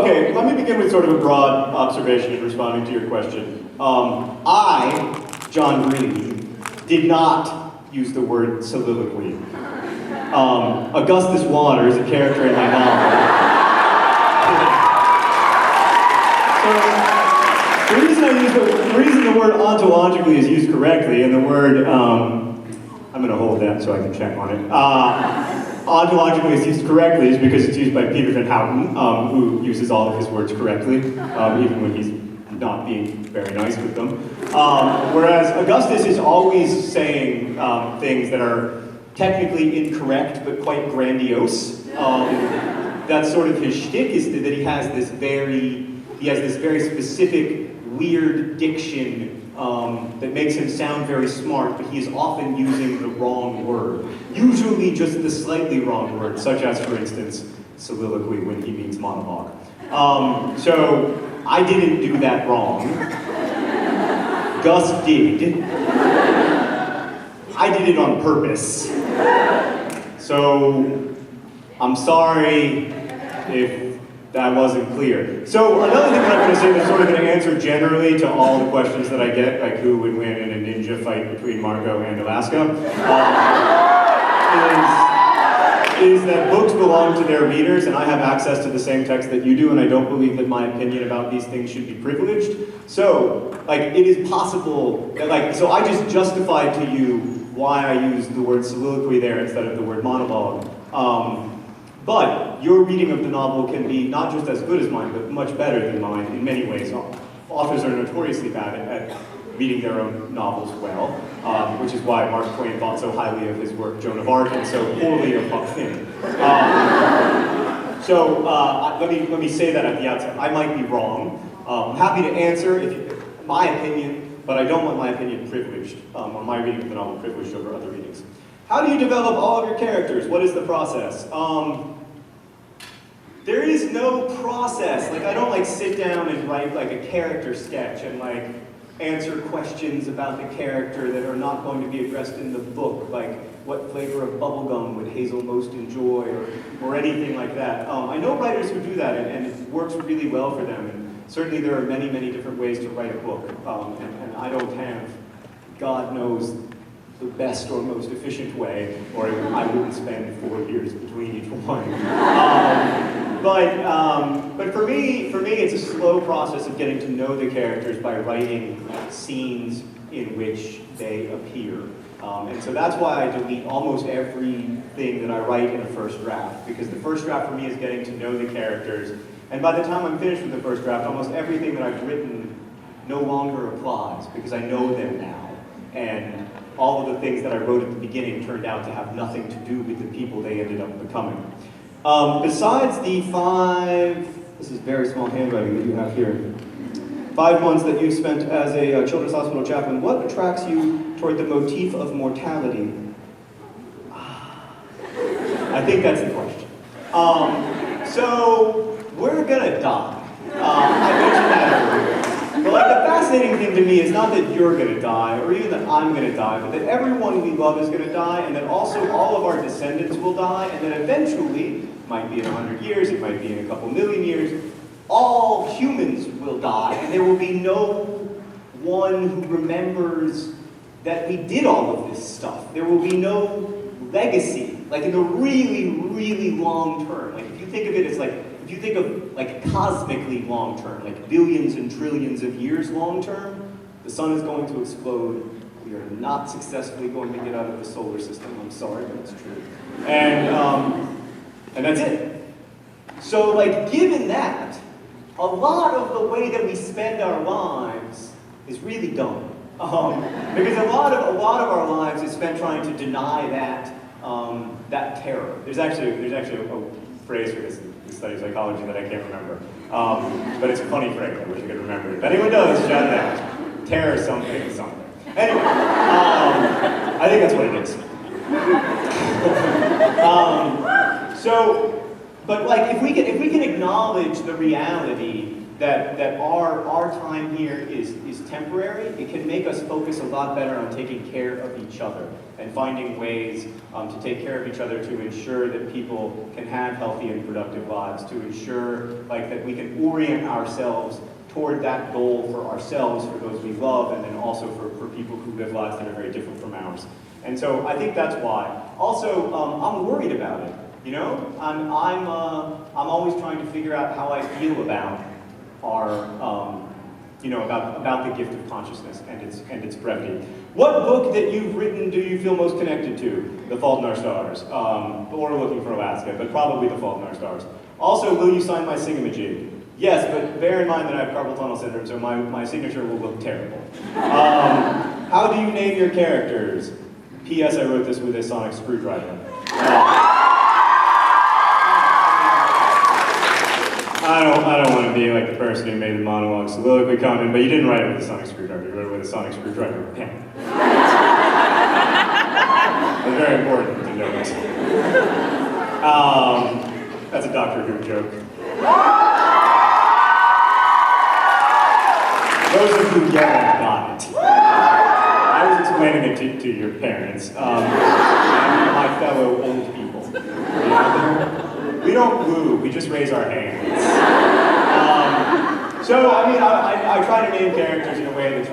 okay, let me begin with sort of a broad observation in responding to your question. I, John Green, did not use the word soliloquy. Augustus Waters, a character in my novel. So, the reason the word ontologically is used correctly, and the word, I'm going to hold that so I can check on it. Ontologically is used correctly is because it's used by Peter Van Houten, who uses all of his words correctly, even when he's not being very nice with them. Whereas Augustus is always saying things that are technically incorrect, but quite grandiose. That's sort of his shtick, is that he has this very specific, weird diction that makes him sound very smart, but he is often using the wrong word. Usually just the slightly wrong word, such as, for instance, soliloquy when he means monologue. So I didn't do that wrong. Gus did. I did it on purpose. So I'm sorry if that wasn't clear. So another thing that I'm going to say that's sort of going to answer generally to all the questions that I get, like who would win in a ninja fight between Marco and Alaska, is that books belong to their readers, and I have access to the same text that you do, and I don't believe that my opinion about these things should be privileged. So, it is possible that, so I just justified to you why I used the word soliloquy there instead of the word monologue. But your reading of the novel can be not just as good as mine, but much better than mine in many ways. Authors are notoriously bad at reading their own novels well, which is why Mark Twain thought so highly of his work Joan of Arc and so poorly of Huck Finn. Let me say that at the outset. I might be wrong. I'm happy to answer my opinion, but I don't want my opinion privileged, or my reading of the novel privileged over other readings. How do you develop all of your characters? What is the process? There is no process. I don't sit down and write a character sketch and answer questions about the character that are not going to be addressed in the book, like what flavor of bubblegum would Hazel most enjoy, or anything like that. I know writers who do that, and it works really well for them. And certainly there are many, many different ways to write a book, and I don't have, God knows, the best or most efficient way, or I wouldn't spend 4 years between each one. But for me, it's a slow process of getting to know the characters by writing scenes in which they appear. And so that's why I delete almost everything that I write in a first draft, because the first draft for me is getting to know the characters. And by the time I'm finished with the first draft, almost everything that I've written no longer applies, because I know them now. And all of the things that I wrote at the beginning turned out to have nothing to do with the people they ended up becoming. Besides the 5, this is very small handwriting that you have here, 5 months that you spent as a children's hospital chaplain, what attracts you toward the motif of mortality? I think that's the question. So, we're gonna die. I mentioned that earlier. But the fascinating thing to me is not that you're gonna die, or even that I'm gonna die, but that everyone we love is gonna die, and that also all of our descendants will die, and that eventually, it might be in 100 years, it might be in a couple million years, all humans will die, and there will be no one who remembers that we did all of this stuff. There will be no legacy, like in the really, really long term. Like if you think of it as like, if you think of like cosmically long term, like billions and trillions of years long term, the sun is going to explode. We are not successfully going to get out of the solar system. I'm sorry, but it's true. And that's it. So like, given that, a lot of the way that we spend our lives is really dumb. Because a lot of our lives is spent trying to deny that terror. There's actually a phrase for this in study psychology that I can't remember. But it's a funny phrase. I wish I could remember it. If anyone knows, shout it out. Terror something. Anyway, I think that's what it is. But like, if we can acknowledge the reality that our time here is temporary, it can make us focus a lot better on taking care of each other and finding ways to take care of each other to ensure that people can have healthy and productive lives, to ensure like that we can orient ourselves toward that goal for ourselves, for those we love, and then also for people who live lives that are very different from ours. And so I think that's why. Also, I'm worried about it. You know, I'm always trying to figure out how I feel about our, about the gift of consciousness and its brevity. What book that you've written do you feel most connected to? The Fault in Our Stars, or Looking for Alaska, but probably The Fault in Our Stars. Also, will you sign my singamajig? Yes, but bear in mind that I have carpal tunnel syndrome, so my signature will look terrible. How do you name your characters? P.S. I wrote this with a sonic screwdriver. I don't want to be like the person who made the monologue soliloquy comment, but you didn't write it with a sonic screwdriver, you wrote it with a sonic screwdriver pen. It's very important to note. That's a Doctor Who joke. Those of you get it, got it. I was explaining it to your parents, and my fellow old people. We don't woo, we just raise our hands. So, I mean, I try to name characters in a way that's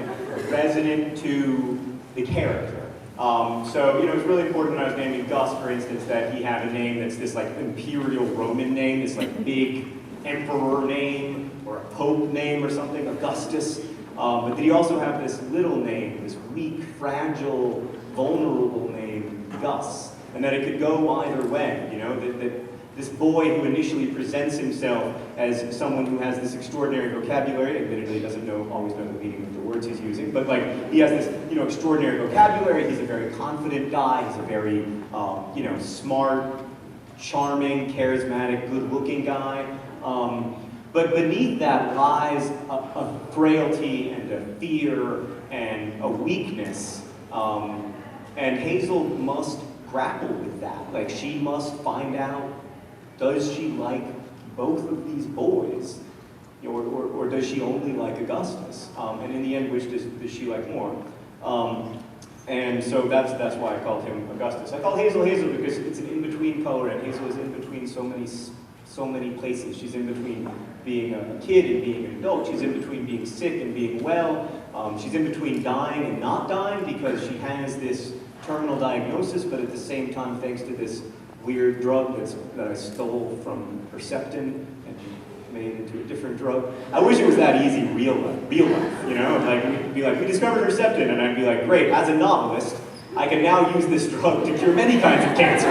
resonant to the character. So, it's really important when I was naming Gus, for instance, that he had a name that's this, like, imperial Roman name, this, like, big emperor name, or a pope name or something, Augustus. But that he also had this little name, this weak, fragile, vulnerable name, Gus. And that it could go either way, that this boy who initially presents himself as someone who has this extraordinary vocabulary, admittedly doesn't always know the meaning of the words he's using, but like he has this, extraordinary vocabulary. He's a very confident guy. He's a very, smart, charming, charismatic, good-looking guy. But beneath that lies a frailty and a fear and a weakness. And Hazel must grapple with that. Like, she must find out, does she like both of these boys? Or does she only like Augustus? And in the end, which does she like more? And so that's why I called him Augustus. I call Hazel because it's an in-between color, and Hazel is in between so many places. She's in between being a kid and being an adult. She's in between being sick and being well. She's in between dying and not dying because she has this terminal diagnosis, but at the same time, thanks to this weird drug that I stole from Herceptin and made into a different drug. I wish it was that easy real life, Like, we'd be like, we discovered Herceptin, and I'd be like, great, as a novelist, I can now use this drug to cure many kinds of cancer.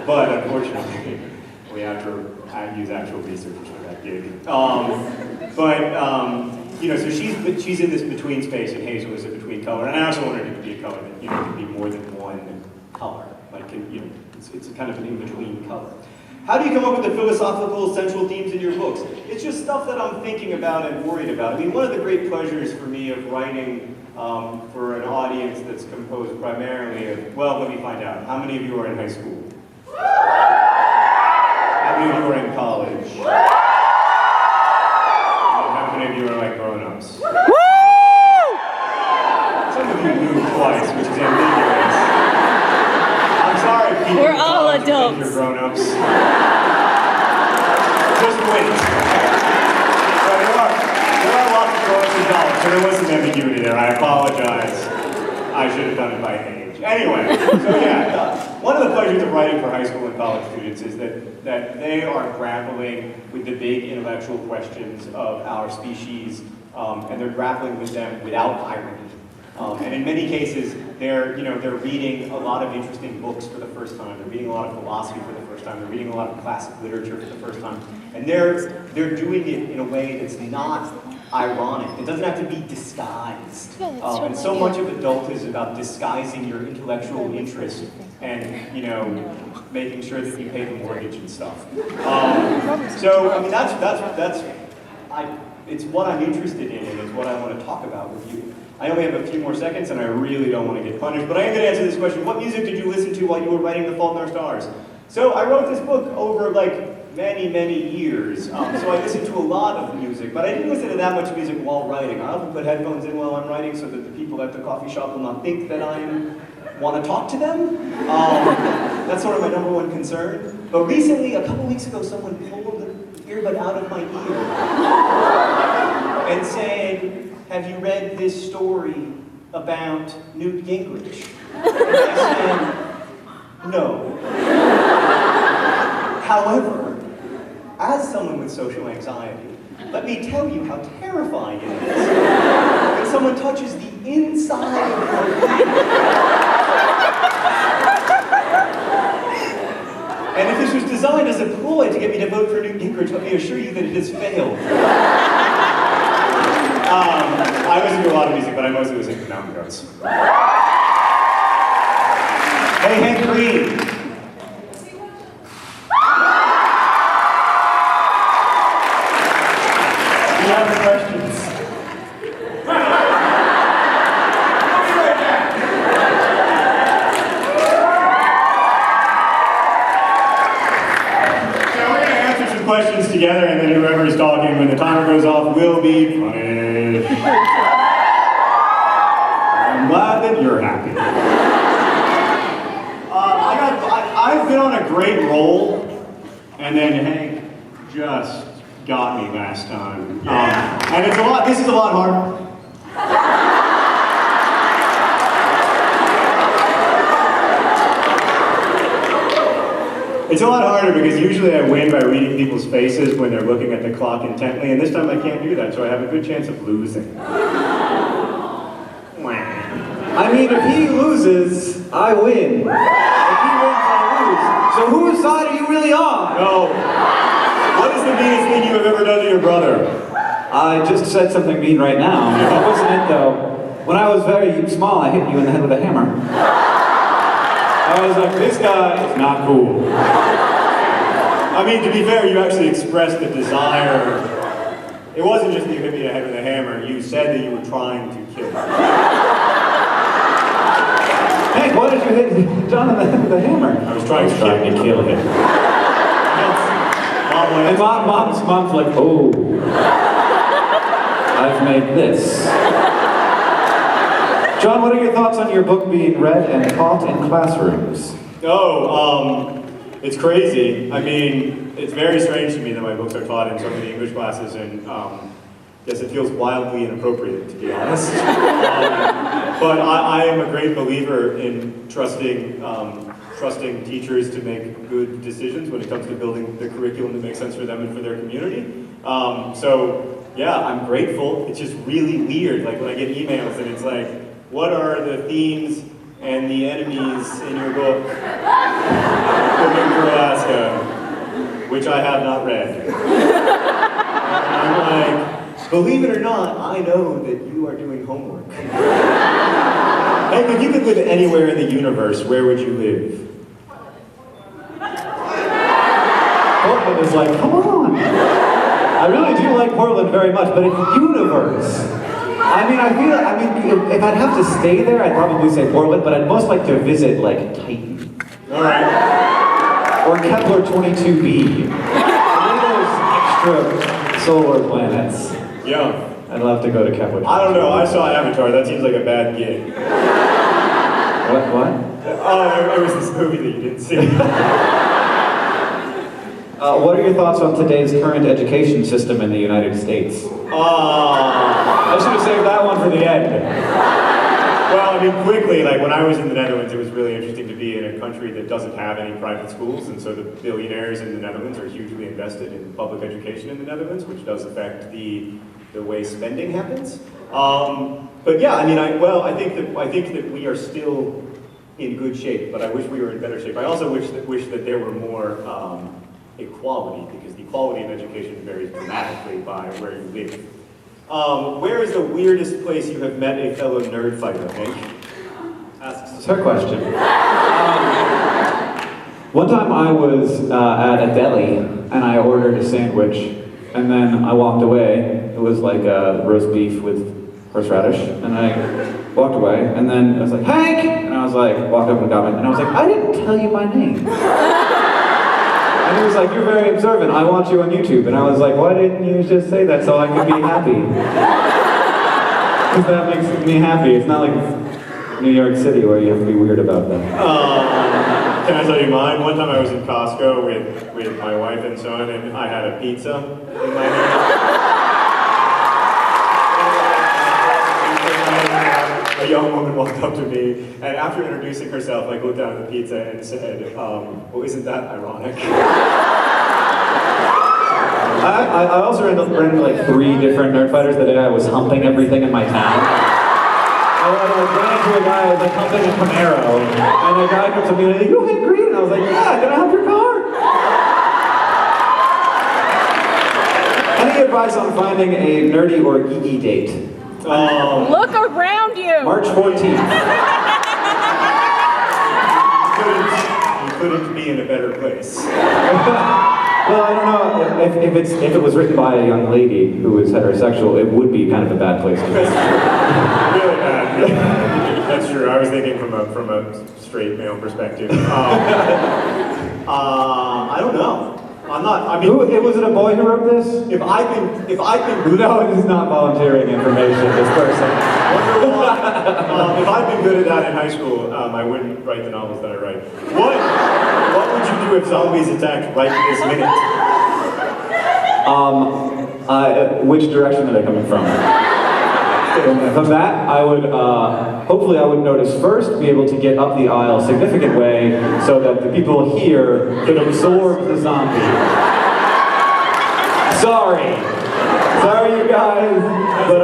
But unfortunately, we have to use actual researchers for that gig. So she's in this between space, and Hazel is a between color. And I also wanted it to be a color that can be more than one color. Like it's kind of an in-between color. How do you come up with the philosophical central themes in your books? It's just stuff that I'm thinking about and worried about. I mean, one of the great pleasures for me of writing for an audience that's composed primarily of, well, let me find out. How many of you are in high school? How many of you are in college? How many of you are like grown-ups? Some of you moved twice, which is ambiguous. I'm sorry, people. We're all adults. You're grown-ups. Just wait. So there are lots of grown-ups in college. So there was some ambiguity there. I apologize. I should have done it by age. Anyway, so yeah, one of the pleasures of writing for high school and college students is that they are grappling with the big intellectual questions of our species, and they're grappling with them without irony. And in many cases, they're reading a lot of interesting books for the first time. They're reading a lot of philosophy for the first time. They're reading a lot of classic literature for the first time. And they're doing it in a way that's not ironic. It doesn't have to be disguised. And so much of adult is about disguising your intellectual interest and, making sure that you pay the mortgage and stuff. So, I mean, it's what I'm interested in and it's what I want to talk about with you. I only have a few more seconds and I really don't want to get punished, but I am going to answer this question. What music did you listen to while you were writing The Fault in Our Stars? So I wrote this book over many, many years. So I listened to a lot of music, but I didn't listen to that much music while writing. I often put headphones in while I'm writing so that the people at the coffee shop will not think that I want to talk to them. That's sort of my number one concern. But recently, a couple weeks ago, someone pulled the earbud out of my ear and said, "Have you read this story about Newt Gingrich?" And I said, "No." However, as someone with social anxiety, let me tell you how terrifying it is when someone touches the inside of your ear. And if this was designed as a ploy to get me to vote for Newt Gingrich, let me assure you that it has failed. I listen to a lot of music, but I mostly listen to mountain goats. Hey, Hank Green. Do you have any questions? So we're going to answer some questions together, and then whoever is talking when the timer goes off will be punished. I'm glad that you're happy. I've been on a great roll, and then Hank just got me last time. And this is a lot harder. It's a lot harder because usually I win by reading people's faces when they're looking at the clock intently, and this time I can't do that, so I have a good chance of losing. I mean, if he loses, I win. If he wins, I lose. So whose side are you really on? No. What is the meanest thing you have ever done to your brother? I just said something mean right now. That wasn't it, though. When I was very small, I hit you in the head with a hammer. I was like, this guy is not cool. I mean, to be fair, you actually expressed the desire. It wasn't just that you hit me in the head with a hammer. You said that you were trying to kill me. Hank, why did you hit John in the head with a hammer? I was trying to kill him. And mom's like, oh, I've made this. John, what are your thoughts on your book being read and taught in classrooms? It's crazy. I mean, it's very strange to me that my books are taught in so many English classes, and yes, it feels wildly inappropriate, to be honest. But I am a great believer in trusting teachers to make good decisions when it comes to building the curriculum that makes sense for them and for their community. So yeah, I'm grateful. It's just really weird, like when I get emails and it's like, what are the themes and the enemies in your book, Cooking for Alaska, which I have not read. And I'm like, believe it or not, I know that you are doing homework. Hey, if you could live anywhere in the universe, where would you live? Portland is like, come on. I really do like Portland very much, but it's universe. If I'd have to stay there, I'd probably say Portland, but I'd most like to visit, like, Titan. All right. Or Kepler 22b. One of those extra solar planets. Yeah. I'd love to go to Kepler 22b. I don't know, I saw Avatar, that seems like a bad gig. What? Oh, it was this movie that you didn't see. What are your thoughts on today's current education system in the United States? I should have saved that one for the end. Well, I mean, quickly, like when I was in the Netherlands, it was really interesting to be in a country that doesn't have any private schools, and so the billionaires in the Netherlands are hugely invested in public education in the Netherlands, which does affect the way spending happens. But yeah, I mean, I think that we are still in good shape, but I wish we were in better shape. I also wish that there were more equality, because the quality of education varies dramatically by where you live. Where is the weirdest place you have met a fellow nerd fighter, Hank? That's her question. One time I was at a deli, and I ordered a sandwich, and then I walked away. It was like a roast beef with horseradish, and I walked away, and then I was like, Hank! And I was like, walked up and got me, and I was like, I didn't tell you my name. And he was like, you're very observant, I want you on YouTube. And I was like, why didn't you just say that so I could be happy? Because that makes me happy. It's not like New York City where you have to be weird about that. Can I tell you mine? One time I was in Costco with my wife and son, and I had a pizza in my hand. A young woman walked up to me, and after introducing herself, like looked down at the pizza and said, well, isn't that ironic? I also ran into like 3 different nerd fighters the day I was humping everything in my town. I ran into a guy, I was like humping a Camaro, and a guy comes to me and he's like, you hit green? And I was like, yeah, can I hump your car? Any advice on finding a nerdy or geeky date? Look around you! March 14th. You couldn't be in a better place. Well, I don't know, if it was written by a young lady who is heterosexual, it would be kind of a bad place to be. Really bad. Yeah. That's true. I was thinking from a straight male perspective. I don't know. I'm not. I mean, was it a boy who wrote this? If I can. No, it is not volunteering information. This person. If I'd been good at that in high school, I wouldn't write the novels that I write. What would you do if zombies attacked right this minute? Which direction are they coming from? From that, I would, hopefully I would notice first, be able to get up the aisle a significant way so that the people here could absorb the zombie. Sorry you guys, but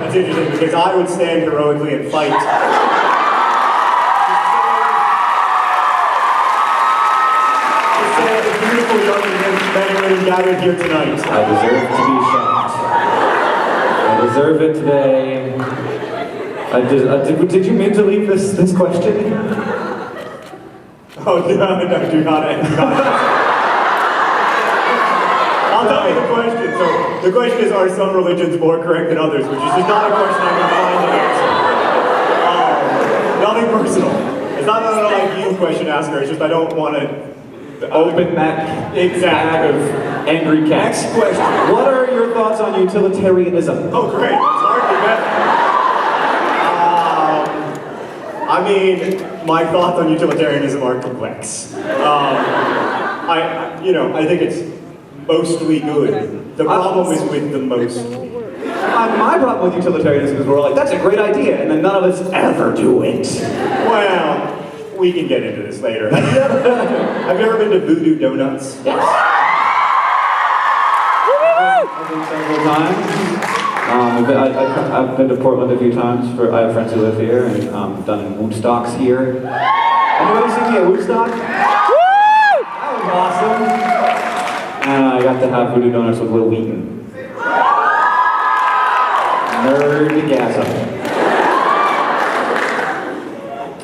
That's interesting, because I would stand heroically and fight. To save the beautiful young men and women gathered here tonight. I deserve to be shot. I deserve it today. Did you mean to leave this question? Oh, no, do not. I'll tell you the question. So, the question is, are some religions more correct than others? Which is just not a question I can find an answer. Nothing personal. It's not a like you question asker, it's just I don't want to Open that bag of angry cats. Next question. What are your thoughts on utilitarianism? Oh, great. It's hardly better. I mean, my thoughts on utilitarianism are complex. I think it's mostly good. The problem is with the most. My problem with utilitarianism is we're all like, that's a great idea, and then none of us ever do it. Well, we can get into this later. Have you ever been to Voodoo Donuts? Yes. I've been several times. I've been to Portland a few times. I have friends who live here, and done in Woodstocks here. Anybody see me at Woodstock? That was awesome. And I got to have Voodoo Donuts with Will Wheaton. Nerdgasm.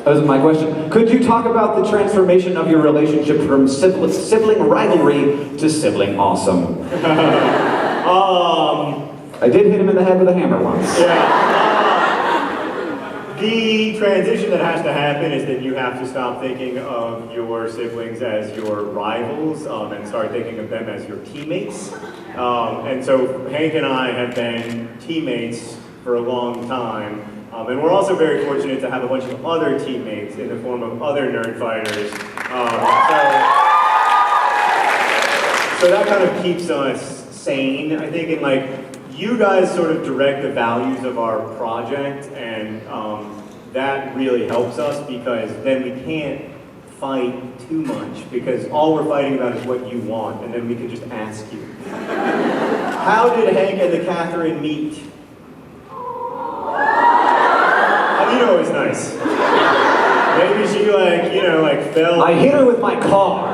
That was my question. Could you talk about the transformation of your relationship from sibling rivalry to sibling awesome? I did hit him in the head with a hammer once. Yeah. The transition that has to happen is that you have to stop thinking of your siblings as your rivals and start thinking of them as your teammates. And so Hank and I have been teammates for a long time. And we're also very fortunate to have a bunch of other teammates in the form of other nerd fighters. So So that kind of keeps us sane, I think, and like, you guys sort of direct the values of our project, and that really helps us because then we can't fight too much because all we're fighting about is what you want, and then we can just ask you. How did Hank and the Catherine meet? You know, it was nice. Maybe she fell. I hit her with my car.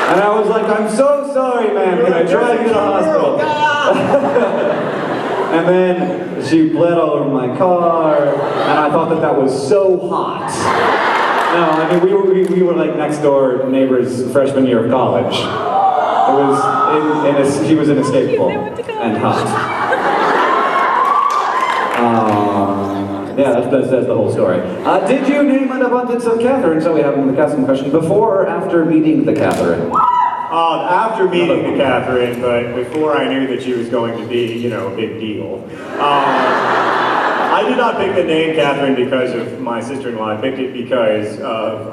And I was like, I'm so sorry, ma'am. Can I drive you to the hospital? And then she bled all over my car, and I thought that was so hot. No, I mean, we were like next door neighbors freshman year of college. It was, she was inescapable and hot. Yeah, that's the whole story. Did you name an abundance of Catherine? So we have the casting question. Before or after meeting the Catherine? After meeting the Catherine, but before I knew that she was going to be, a big deal. I did not pick the name Catherine because of my sister-in-law. I picked it because of,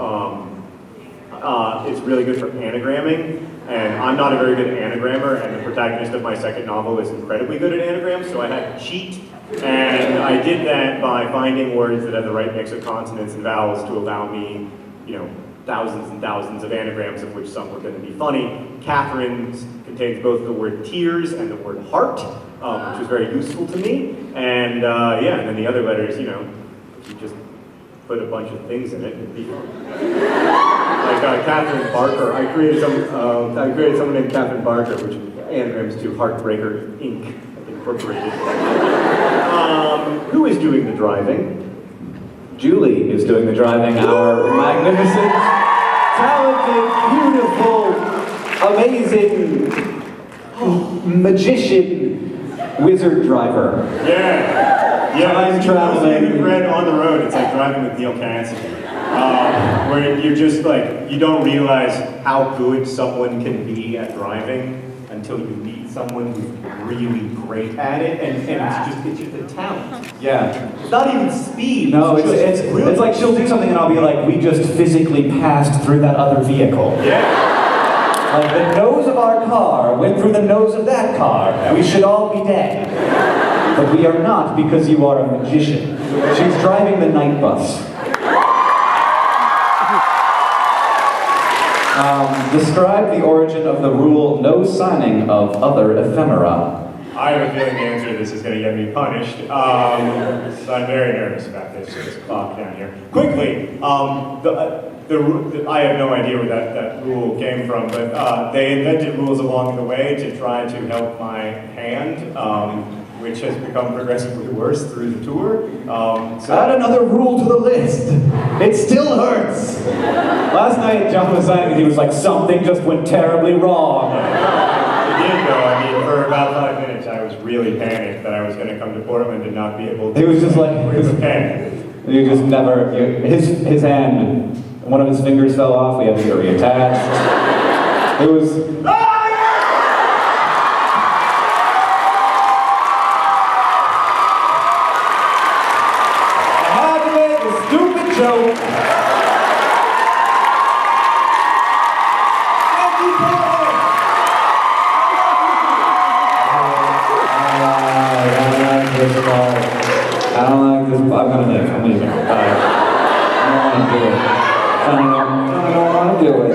it's really good for anagramming, and I'm not a very good anagrammer, and the protagonist of my second novel is incredibly good at anagrams, so I had to cheat. And I did that by finding words that had the right mix of consonants and vowels to allow me, thousands and thousands of anagrams of which some were going to be funny. Catherine contains both the word tears and the word heart, which was very useful to me. And and then the other letters, if you just put a bunch of things in it, it'd be fun. Like Catherine Barker, I created someone named Catherine Barker, which anagrams to Heartbreaker Inc. Incorporated. Who is doing the driving? Julie is doing the driving, our magnificent, talented, beautiful, amazing, magician, wizard driver. Yeah. Time traveling. You've read On the Road, it's like driving with Neil Cassidy. Where you're just like, you don't realize how good someone can be at driving until you meet someone who's really great at it, and it's just a talent. Yeah. It's not even speed. No, it's like she'll do something and I'll be like, we just physically passed through that other vehicle. Yeah. Like the nose of our car went through the nose of that car. We should all be dead. But we are not because you are a magician. She's driving the night bus. Describe the origin of the rule, no signing of other ephemera. I have a feeling the answer to this is going to get me punished, so I'm very nervous about this clock down here. Quickly, I have no idea where that rule came from, but they invented rules along the way to try to help my hand, which has become progressively worse through the tour. So add another rule to the list. It still hurts. Last night, John was saying he was like, something just went terribly wrong. It did go. I mean, for about 5 minutes, I was really panicked that I was going to come to Portland and not be able to. He was just like, with a pen. You just never. His hand, one of his fingers fell off. We had to get reattached. It was. Joke. I don't like this. I'm gonna leave. I'm leaving. I don't want to do it.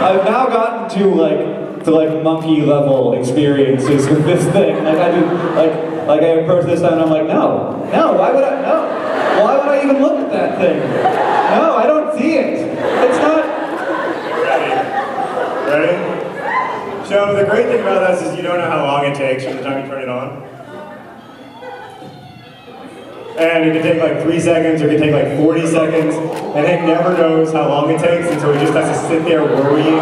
I've now gotten to monkey level experiences with this thing. Like I do, like I approach this time and I'm like, no, why would I? No. Why would I even look at that thing? No, I don't see it. It's not. Ready? So the great thing about this is you don't know how long it takes from the time you turn it on. And it can take like 3 seconds, or it can take like 40 seconds, and Hank never knows how long it takes, and so he just has to sit there worrying.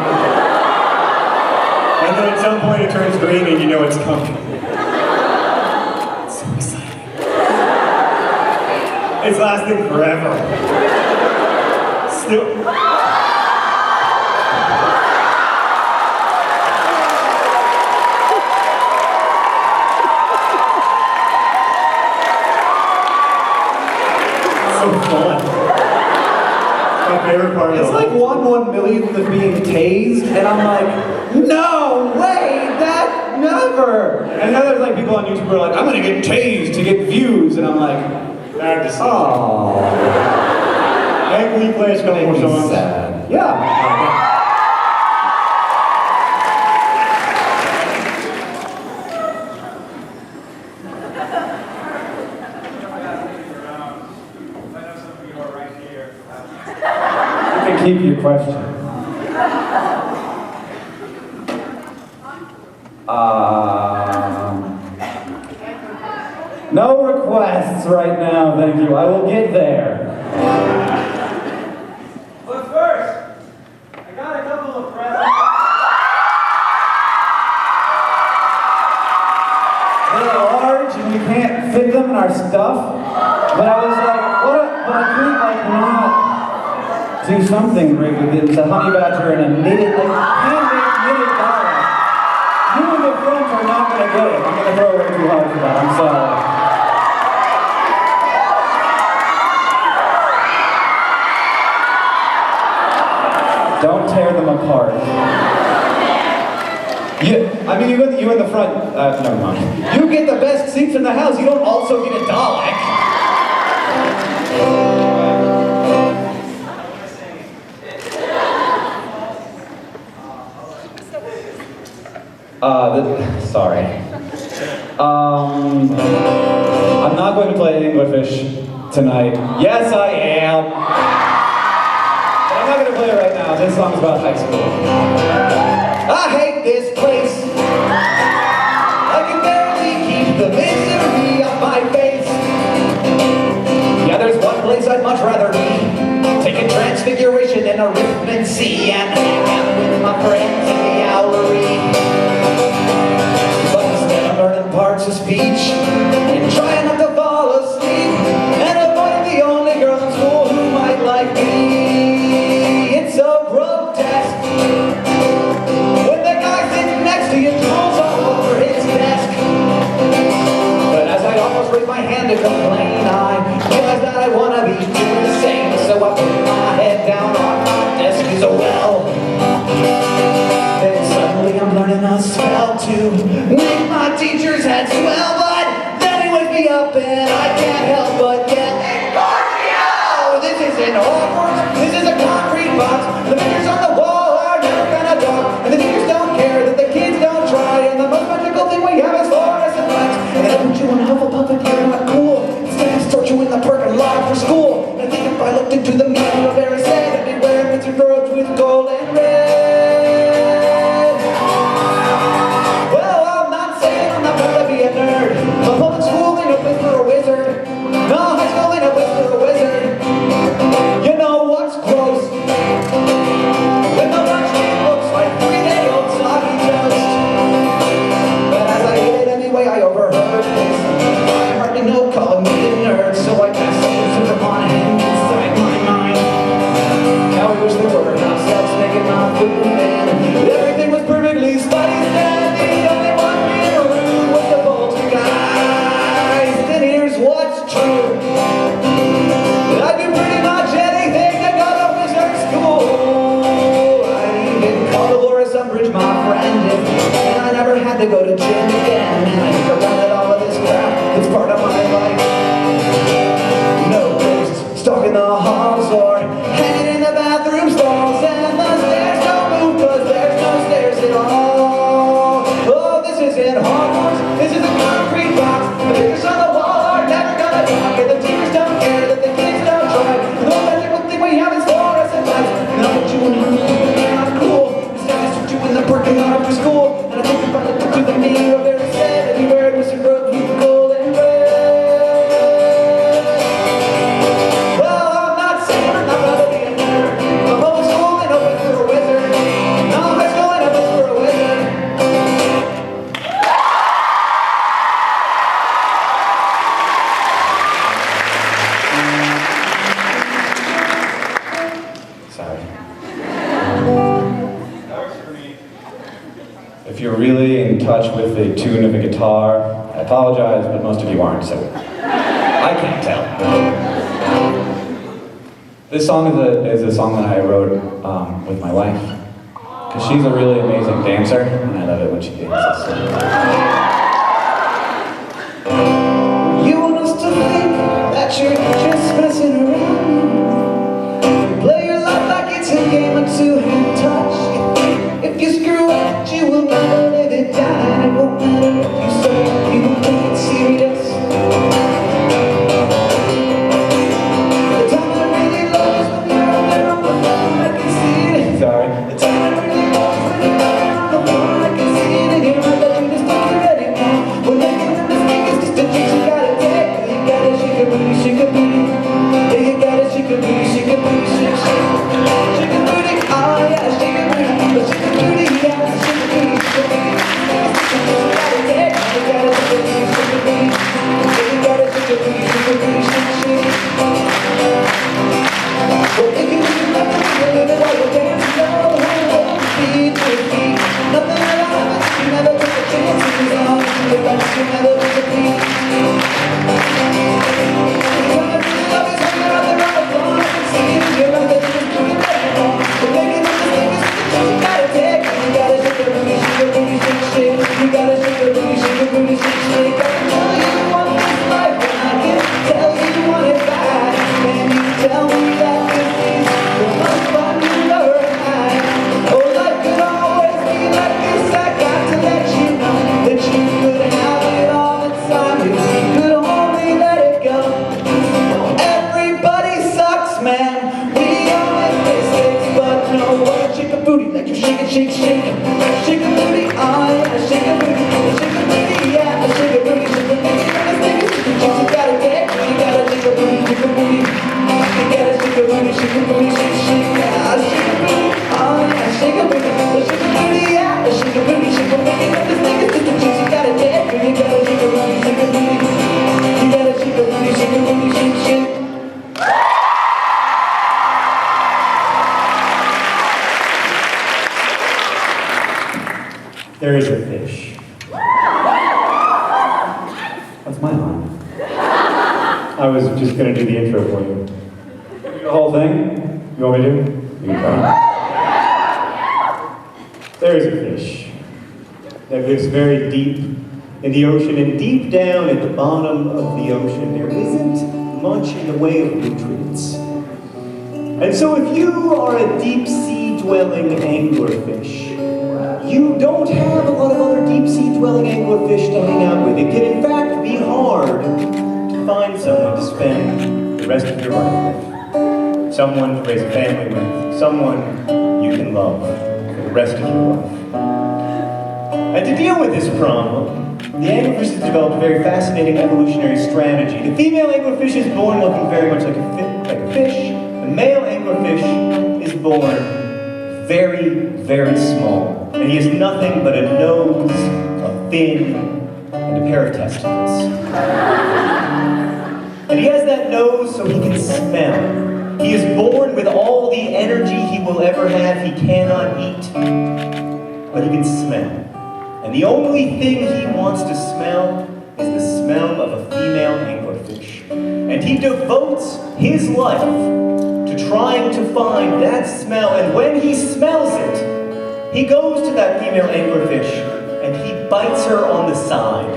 And then at some point it turns green and you know it's coming. It's so exciting. It's lasting forever. Still. So fun. My favorite part It's like 1/1 millionth with being tased, and I'm like, no way, that never. And now there's like people on YouTube who are like, I'm gonna get tased to get views, and I'm like, oh. Hey, will you play us a couple more songs? Sad. Yeah. Keep your question. No requests right now, thank you. I will get there. But first, I got a couple of presents. They're large and you can't fit them in our stuff. But I was like, but I couldn't like not do something great with it. It's a honey badger and a knitted, like handmade knitted dollar. You in the front are not gonna get it. I'm gonna throw way too hard for that. I'm sorry. Don't tear them apart. You in the front. Never mind. You get the best seats in the house. You don't also get a Dalek. Sorry. I'm not going to play Englishfish tonight. Yes, I am. But I'm not going to play it right now. This song's about high school. I hate this place. I can barely keep the misery off my face. Yeah, there's one place I'd much rather be. Taking transfiguration and arithmancy and hang out with my friends in the owlery. Learning parts of speech and trying not to fall asleep and avoiding the only girl in school who might like me. It's so grotesque when the guy sitting next to you drools all over his desk. But as I almost raise my hand to complain, I realize that I want to be doing the same. So I put my head down on my desk as well. Then suddenly I'm learning a spell to make my teacher's head swell, but then he wakes me up and I can't help but get Scorpio! This isn't Hogwarts, this is a concrete box. The pictures on the wall are never gonna talk, and the teachers don't care that the kids don't try, and the most magical thing we have is fluorescent lights. And they put you in Hufflepuff if you're not cool. Instead they start you in the parking lot for school. And I think if I looked into the mirror very sad, I'd be wearing Mr. Robes with gold and red. But public school ain't a place for a wizard. No, high school ain't a place for a wizard. You know what's gross? When the lunchroom looks like 3-day-old soggy toast. But as I ate it anyway, I overheard this. I hardly know calling me a nerd, so I cast some super on him inside my mind. Now I wish there were house elves making my food, and everything was perfectly spiced, and the only one being rude was the Bolton guys. And here's what's true: I'd do pretty much anything to go to wizard school. I even called Dolores Umbridge my friend, and I never had to go to gym again. And I think around at all of this crap, it's part of my life. No ghosts stalking the halls or hanging in the bathroom stalls, and the stairs don't move 'cause there's no stairs at all. Oh, this isn't Hogwarts, this is a concrete box. The pictures on the wall are never gonna talk, and the teachers don't care that the kids don't try. The most magical thing we have is fluorescent lights. And I'll put you in a room, you're not cool. Instead I put you in the parking lot after school. And I think if I looked into the mirror very sad, I'd be wearing Mr. Robes with gold and red. Well, I'm not saying I'm not gonna be a nerd. But public school ain't open for a wizard. No, high school ain't open for a wizard. Sorry. If you're really in touch with the tune of a guitar, I apologize, but most of you aren't, so I can't tell. This song is a song that I wrote with my wife, because she's a really amazing dancer, and I love it when she dances. You want us to think that you're just messing around. Play your life like it's a game of two-hand touch. If you screw up, you will never live it down. It won't matter if you suck, you don't take it serious. Sorry. The time I really lost when you're there on the floor, I can see it in your eyes that you just think you're ready now. When making a mistake, it's just a chance you gotta take. You gotta shake a booty, shake a booty. Yeah, you gotta shake a booty, shake a booty, shake, shake. Shake a booty, oh yeah, shake a booty. Shake a booty, yeah, shake a booty, shake a booty. You gotta take, you gotta shake a booty, shake a booty. Yeah, you gotta shake a booty, shake a booty, shake, shake. Well, if you live like a little while you're dancing, nothing alive, you never took a chance to be on. Your life should never disappear. Love is hanging out there on the floor. I can see it in your eyes that you just do it anymore. But making a mistake is what you gotta take. You gotta shake your booty, shake your booty, shake, shake. You gotta shake your booty, shake your booty, shake, shake. I can tell you want this life, and I can tell you want it bad. Can you tell me that this is the most fun you've ever had? Oh, life could always be like this. I got to let you know that you couldn't have it all the time if you could only let it go. Everybody sucks, man. We all make mistakes, but no one shake a booty like you shake it, shake, shake. Shake a booty, oh yeah, shake a booty, shake a booty, yeah, shake a booty, shake a booty. You gotta get, you gotta shake a booty, shake a booty. You gotta shake a booty, shake a booty, shake, shake. Yeah, shake a booty, oh yeah, shake a booty, shake a booty, yeah, shake a booty, shake a booty. This thing is just a juice, you gotta get, you gotta shake a booty, shake a booty. You gotta shake a booty, shake a booty, shake, shake. There is a fish. That's my line. I was just gonna do the intro for you. Do the whole thing? You want me to? You can. There is a fish that lives very deep in the ocean, and deep down at the bottom of the ocean, there isn't much in the way of nutrients. And so if you are a deep-sea dwelling anglerfish, you don't have a lot of other deep-sea dwelling anglerfish to hang out with. It can in fact be hard to find someone to spend the rest of your life with. Someone to raise a family with. Someone you can love for the rest of your life. And to deal with this problem, the anglerfish has developed a very fascinating evolutionary strategy. The female anglerfish is born looking very much like a fish. The male anglerfish is born very, very small. And he has nothing but a nose, a fin, and a pair of testicles. And he has that nose so he can smell. He is born with all the energy he will ever have. He cannot eat, but he can smell. And the only thing he wants to smell is the smell of a female anglerfish. And he devotes his life to trying to find that smell. And when he smells it, he goes to that female anglerfish and he bites her on the side.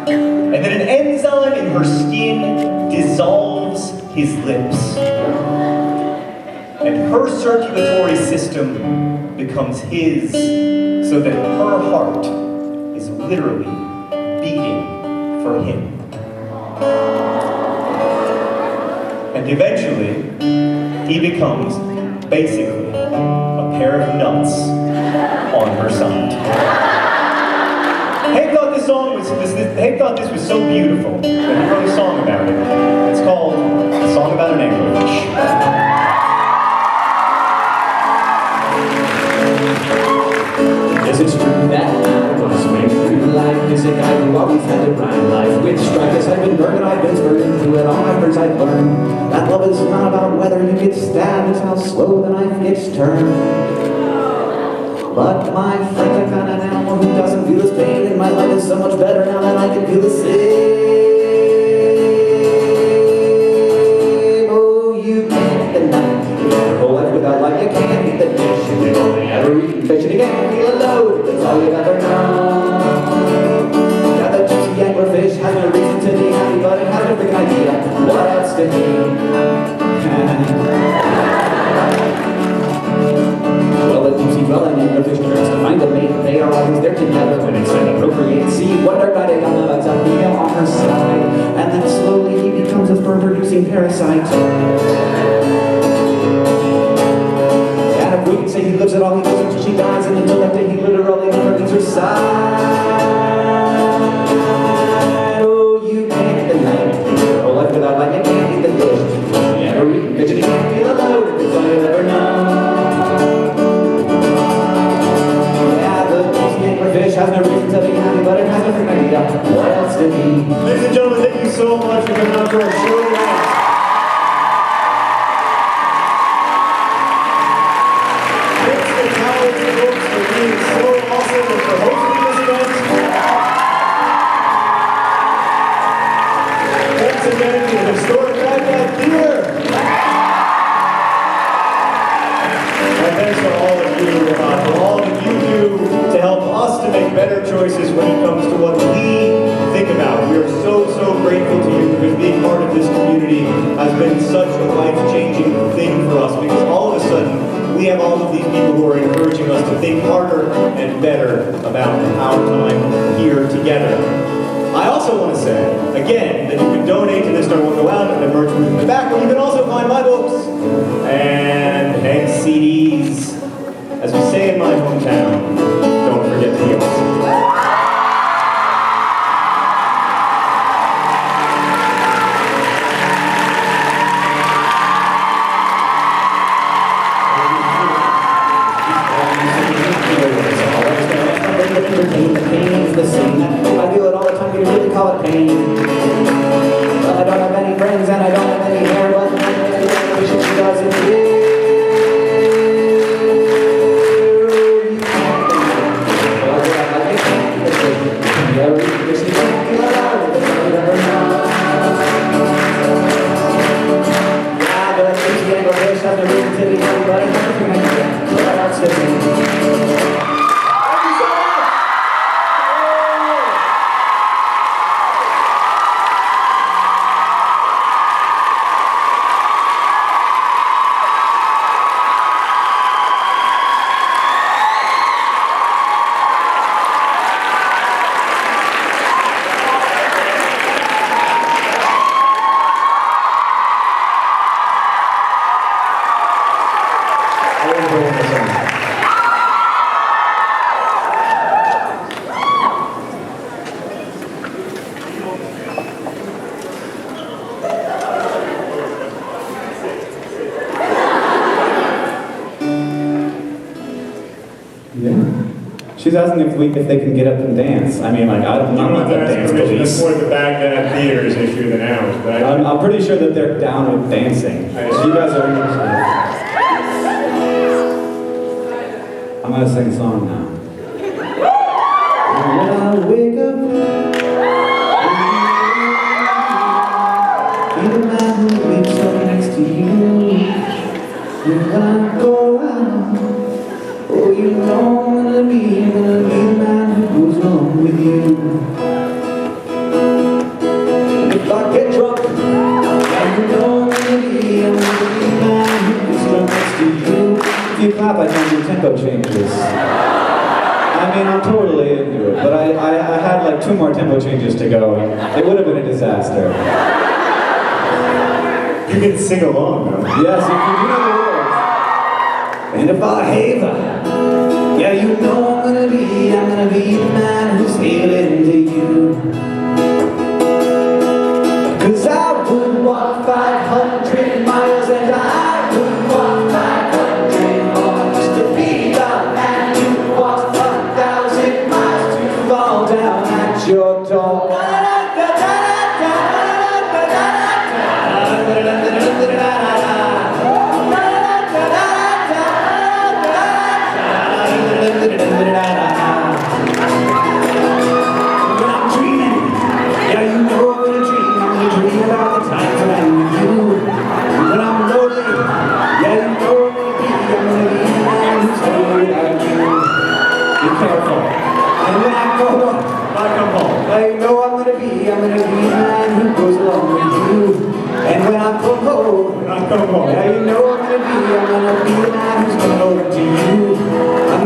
And then an enzyme in her skin dissolves his lips. And her circulatory system becomes his, so that her heart is literally beating for him. And eventually, he becomes basically a pair of nuts on her side. Hank thought this was so beautiful that he wrote a song about it. It's called A Song About an Anglerfish. Yes, it's true that I was swing through life as a guy who always had to rhyme life with strikers. I've been burned, I've been spurred into it. All my friends I've learned that love is not about whether you get stabbed, it's how slow the knife gets turned. But my friend's a kind of animal who doesn't feel his pain, and my life is so much better now that I can feel the same. Oh, you never eaten fish and you can't feel a load. That's all you've ever known. Now the gypsy anglerfish has no reason to be happy, but it has no freaking idea what else to be. Well, the gypsy dwelling anglerfish tries to find a mate. They are always there together when it's time to procreate. See what they're riding on the female on her side, and then slowly he becomes a sperm-producing parasite. And if we can say he lives it all, he lives until she dies, and until that day he literally never leaves her side. Oh, you can't deny it. Oh, life without light, you can't eat the dish. You never eat fish and you can't feel a load. It's all you'll ever know. Fish has no reason to be happy, but it has no freaking idea what else to be. Ladies and gentlemen, thank you so much for coming out to our show tonight. Thanks to the talented folks for being so awesome and for hosting this event. Thanks again to the historic Bagdad Theater. And thanks to all of you for all that you do to help us to make better choices when it comes to what we think about. We are so, so grateful to you because being part of this community has been such a life-changing thing for us, because all of a sudden we have all of these people who are encouraging us to think harder and better about our time here together. I also want to say, again, that you can donate to This Star Will Go Out at the merch booth in the back, where you can also find my books and CDs. As we say in my hometown, don't forget to give us. I feel it all the time, you really call it pain. Well, I don't have any friends and I don't have any hair, but she doesn't care. She's asking if they can get up and dance. I mean, like, I'm not the dance police. That's more the Bagdad Theater's issue than ours, but I'm pretty sure that they're down with dancing. So you guys are interested. I'm gonna sing a song now. When I wake up, be the man who wakes up next to you. When I go out, oh, you know I'm gonna be the man who goes along with you. And if I get drunk, you know I'm gonna be the man who goes along next to you. If you clap, I don't do tempo changes. I mean, I'm totally into it, but I had like 2 more tempo changes to go, and it would have been a disaster. you can sing along, though. Yes, you know the words. And if I have, yeah, you know I'm gonna be the man who's hailing to you. 'Cause I would walk 500 miles and I would walk 500 more just to be the man who walks 1,000 miles to fall down at your door. careful. And when I go home, I know I'm gonna be the man who goes along with you. And when I come home, yeah, you know I'm gonna be the man who's coming over to you. I'm